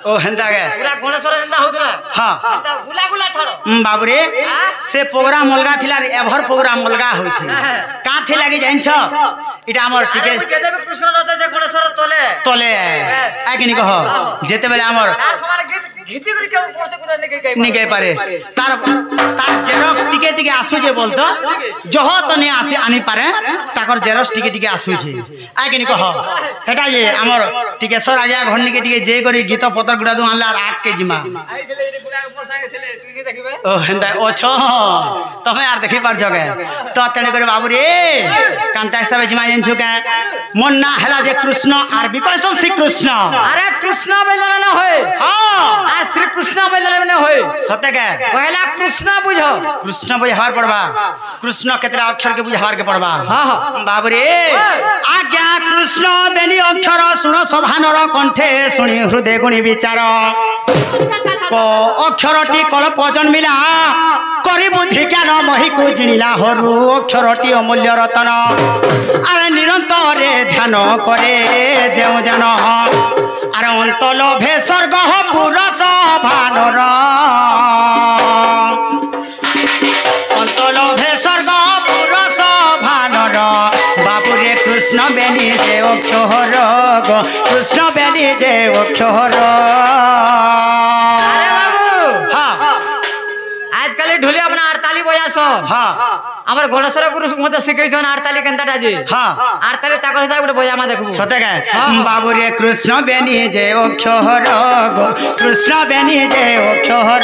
ओ हेंता के पूरा गणेशर जेंता होतला हां एंता गुला गुला छड़ो बाबू रे से प्रोग्राम अलगा थिला एभर प्रोग्राम अलगा होय छै का थे लागी जाइन छ इटा हमर टिके जेते भी कृष्ण रहते जे गणेशर तले तले आ कि नि कह जेते बेले हमर यार समार गीत घिची करी के ऊपर से कुदा नहीं कह पारे तार जेरॉक्स टिके टिके आसु जे बोलतो जह तो नहीं आसी आनी पारे ताकर जेरॉक्स टिके टिके आसु छे आ कि नि कह हेटा जे हमर टिकेश्वर राजा घन्नी के टिके जे करी गीत पतर गुडा दु आनला रात के जिमा आई थिले इने गुडा ऊपर संगे थिले तू नहीं देखिबे ओ हेंदा ओ छ तमे यार देखि पार जगे तो तने करे बाबू रे कांता सब जिमा जन छु के मन ना हला जे कृष्ण आर बिकसन श्री कृष्ण अरे कृष्ण बेलन न होय हां आ श्री कृष्ण बेलन न होय सत्य के पहला कृष्ण बुझो कृष्ण बुझार पड़बा कृष्ण केतरा अक्षर के बुझार के पड़बा हां बाबू रे आज्ञा कृष्ण बेनी अक्षर सुनो सभानर कंठे सुनी हृदय गुणी विचार को अक्षरटी कल्प जन्मिला करी बुद्धि ज्ञान मही को जिणिला हरु अक्षरटी अमूल्य रतन अरे निरंतर ध्यान करे जेउ जन अरे अंत लोभे स्वर्ग पुरस भानर अंत लोभे स्वर्ग पुरस भानर बाबू रे कृष्ण बेनी जे अक्षर गो कृष्ण बेनी जे अक्षर अरे बाबू हाँ आजकल ढोलिया अपना 48 बजास हाँ हमर गणेशर गुरु मते सिखैछन 48 केनताटा जे हाँ 48 ताकर हिसाब गुटे बजामा देखबू सत्य के बाबू रे कृष्ण बेनी जे अक्षर गो कृष्ण बेनी जे अक्षर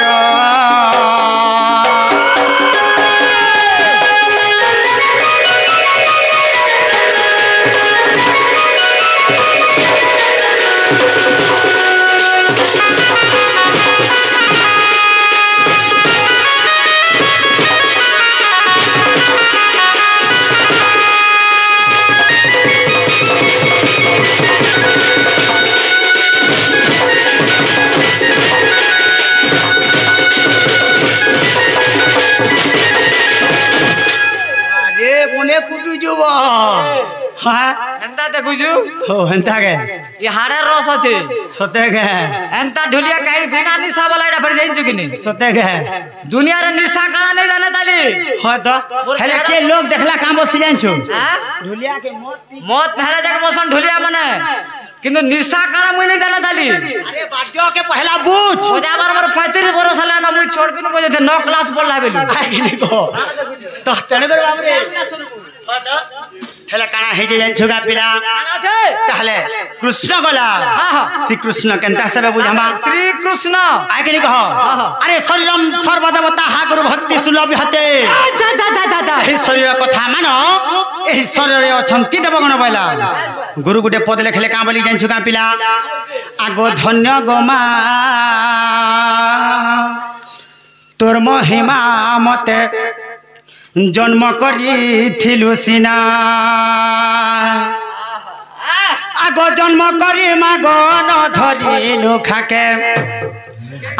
कुटू जुब हाँ एंता देखुछु हो हेंता के ये हाड़े रस আছে सत्य के एंता ढोलिया काई बिना निशा वाला एटा फिर जाइन चुकी नहीं सत्य के दुनिया रे निशा काना नहीं जाने ताली हो तो हेले के लोग देखला काम बस जाइन छु हां ढोलिया के मौत पहला जगह बसन ढोलिया माने किंतु निशा काना मुई नहीं जाने ताली अरे बाद्यो के पहला बूझ बजा बार 35 वर्ष हला ना मुई छोड़ के बजे थे 9 क्लास पढ़ला बेलु आई नहीं को तो तने कर बाबू रे हो तो हेला काना हे जे जाइन छुगा पिला काना छे कहले कृष्ण गला हां श्री कृष्ण केनता सबे बुझामा श्री कृष्ण आइ के नहीं कहो अरे शरीरम सर्वदेवता हा गुरु भक्ति सुलभ हते जा एही शरीर कथा मानो एही शरीर अछंती देवगण बैला गुरु गुटे पद लिखले का बोली जाइन छुका पिला आगो धन्य गोमा तोर महिमा मते जन्म करी सिना आगो जन्म करी मागो न धरिलु खाके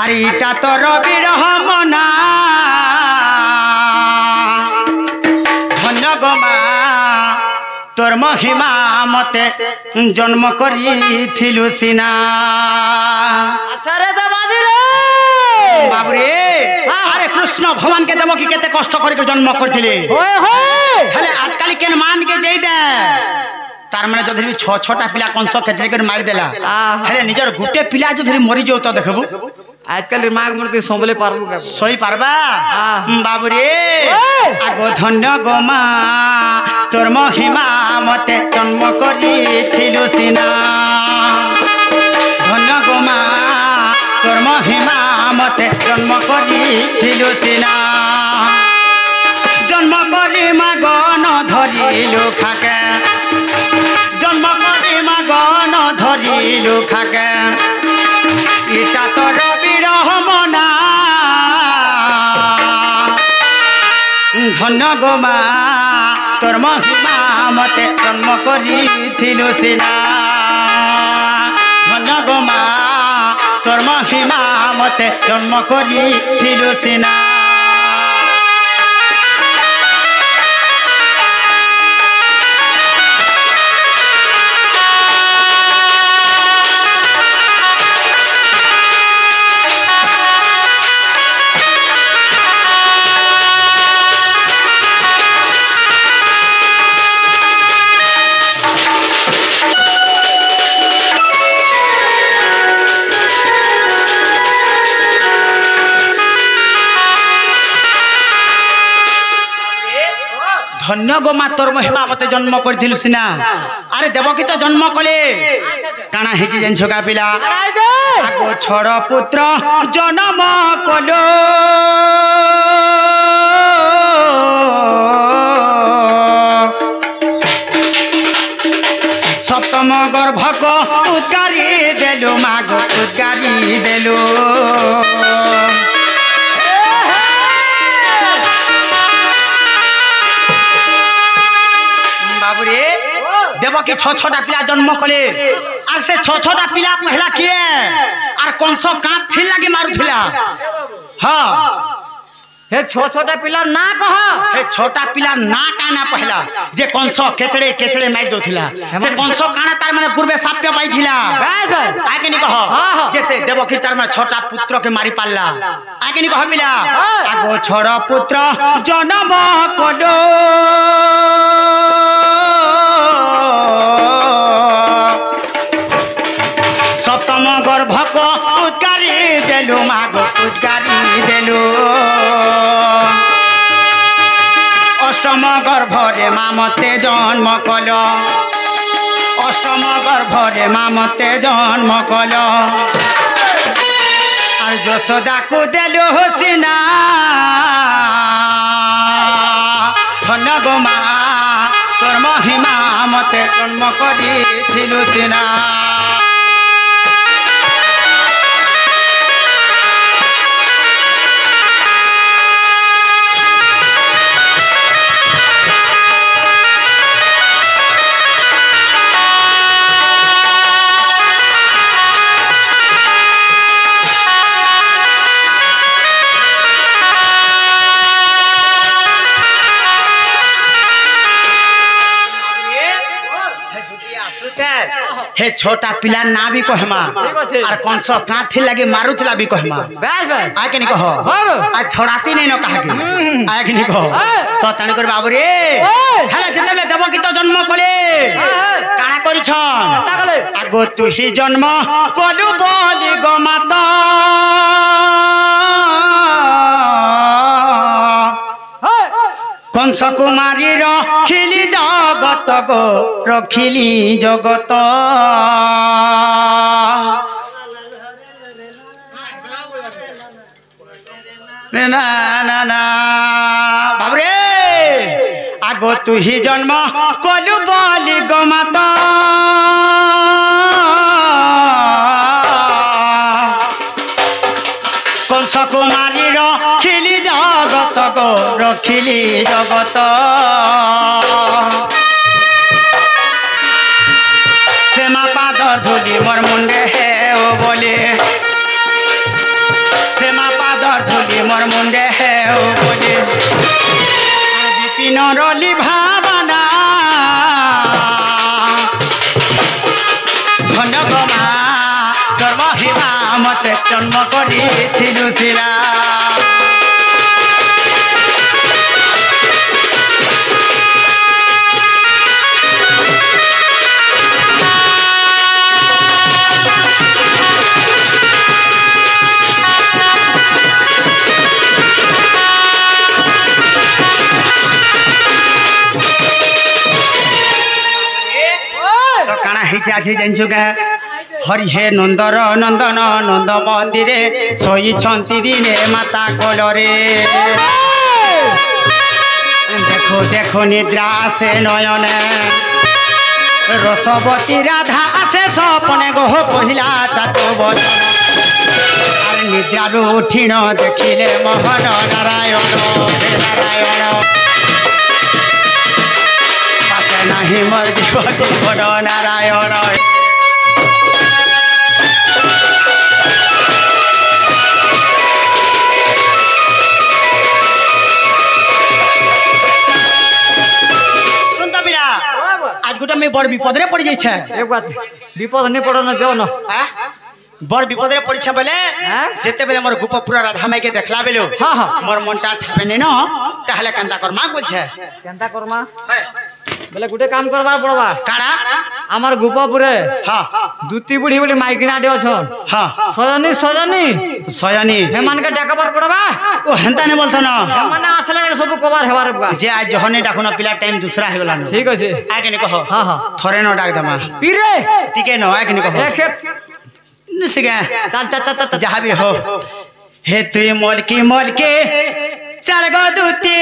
अरे इटा तोर बिरह मना धन्य गोमा तोर महिमा मते जन्म करी सिना अच्छा रे दबादी रे बाबू रे अरे कृष्ण भगवान के देव की केते कष्ट करके जन्म करथिले ओए होए हेले आजकल केन मान के जई दे तार माने जधि भी 6-6टा पिला कंस केतरे कर मार देला हेले निजर गुटे पिला जधि मरि जाऊ त देखबू आजकल दिमाग में के संभले पारबू का सही पारबा बाबू रे आगो धन्य गोमा तोर महिमा मते जन्म करी सिना धन्य गोमा तोर महिमा मते जन्म करी सिना जन्म करी मागन धरिलु खाके जन्म करी मागन धरिलु खाके इटा तोर बिरह मना ধন্য গো মা তোর মহিমা মতে জন্ম করিথিলু সিনা ধন্য গো মা তোর মহিমা মতে জন্ম করিথিলু সিনা ধন্য গো মা তোর মহিমা মতে জন্ম করিথিলু সিনা আরে দেবকী তো জন্ম কলে কানা হেজি জানছ গা পিলা আগো ছড় পুত্র জন্ম কলো সপ্তম গর্ভক উদ্গারি দেলু মাগ উদ্গারি দেলু বাবুরে দেবকী ছটা পিলা জন্ম কলে আর সে ছটা পিলা পহলা কিয়ে আর কংস কাঁত থিল লাগি মারুথিলা হ্যাঁ हे छोटा पिला ना कह हे छोटा पिला ना काना पहला जे कंस केचड़े केचड़े मार दोथिला से कंस काना तार माने पूर्वे साप्य पाइथिला आगे नि कह जैसे देवकी तार माने छोटा पुत्र के मारी पाला आगे नि कह पिला आगो छोड़ पुत्र जन्म कलो सप्तम गर्भक उद्गारी देलु माग उद्गारी देलु अष्टम गर्भरे मामते जन्म कल अष्टम गर्भरे मामते जन्म कल और यशोदा को देलु सिना धन्य गो मा तोर महिमा मते जन्म करिथिलु सिना हे छोटा पिला ना भी कहमा और कौन सो काठी लगे मारुथला भी कहमा बस बस आके नहीं कहो आज छोड़ाती नहीं न कहा के आके नहीं कहो तो तने कर बाबू रे हेला जेतेले देवकी तो जन्म कले काना करी छन आगो तू ही जन्म कलु बोली गो माता कंस कुमारी रखिली जगत गो रखिली जगत ना ना ना बाबरे आगो तू ही जन्म कलु बोली गो माता कंस कुमारी रखिली जगत गो रखिली जगत से मा पादर धुली मोर मुंडे हे ओ बोले से मा पादर धुली मोर मुंडे हे ओ बोले विपिन रली भावना धन्य गो मा तोर महिमा मते जन्म करिथिलु सिना আজি জানছো কে হরি হে নন্দর নন্দন নন্দ মন্দিরে শোইছন্তি দিনে মাতা কোলরে দেখো দেখো নিদ্রা আসে নয়নে রসবতী রাধা আসে স্বপনে গো কহিলা চাট বচন আর নিদ্রারু উঠিণ দেখিলে মোহন নারায়ণ হে নারায়ণ গতি বড় নারায়ণ আজ গোটা আমি বড় বিপদরে পড়ি যাইছে এক বাত বিপদ নেই পড়ো না যাও না বড় বিপদরে পড়িছে বলে যেতে বেলে মোর গোপপুরা রাধা মাইকে দেখলা বেলো মোর মনটা ঠাপে নেন তাহলে কেনতা করমা বলছে কেনতা করমা বলে গুটে কাম করবার পড়বা কাড়া আমার গোপপুরে হ্যাঁ দুতি বুড়ি বুড়ি মাইকিনাটে অছন হ্যাঁ সজনী সজনী সয়ানি হেমানকে ডাকাবার পড়বা ও হেনতা নে বলতো না মানে আসলে সব কবার হেবার যে আজ যখনে ডাকুন পিলা টাইম দুসরা হয়ে গলা ঠিক আছে আগে নি কহ হ্যাঁ হ্যাঁ থরে ন ডাক দমা পিরে টিকে ন আগে নি কহ এক নিসিগা চাল চাল চাল চাল যাহা भी हो হে তুই মলকি চাল গো দুতি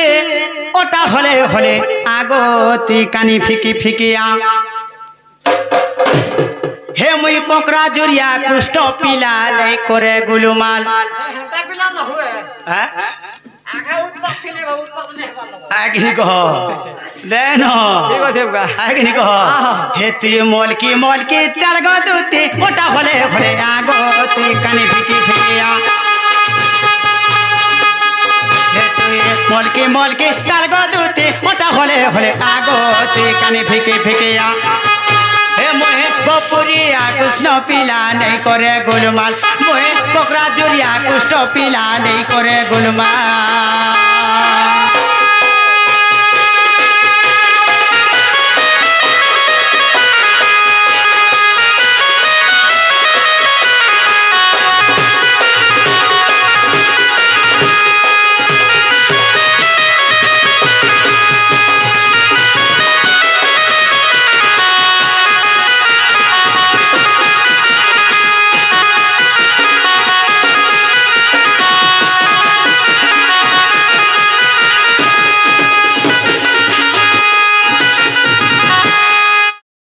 ওটা হলে হলে আগতি কানি ফিকি ফিকিয়া হে মুই কোকরা জুরিয়া কুষ্ট পিলা লাই করে গুলুমাল হেনতা পিলা না হুয়ে হ্যাঁ আগা উৎপাত থিলে উৎপাত নে আগে কহ দেন ঠিক আছে গা আগে কহ হে তুই মলকি চাল গো দুতি ওটা হলে হলে আগতি কানি ফিকি ফিকিয়া মলকি চাল গো দুতি ওটা হলে হলে আগতি কানি ফিকি ফিকিয়া হে মোহে গোপুরিয়া কৃষ্ণ পিলা নেই করে গোলমাল মোহে কোকরা জুরিয়া কুষ্ঠ পিলা নেই করে গোলমাল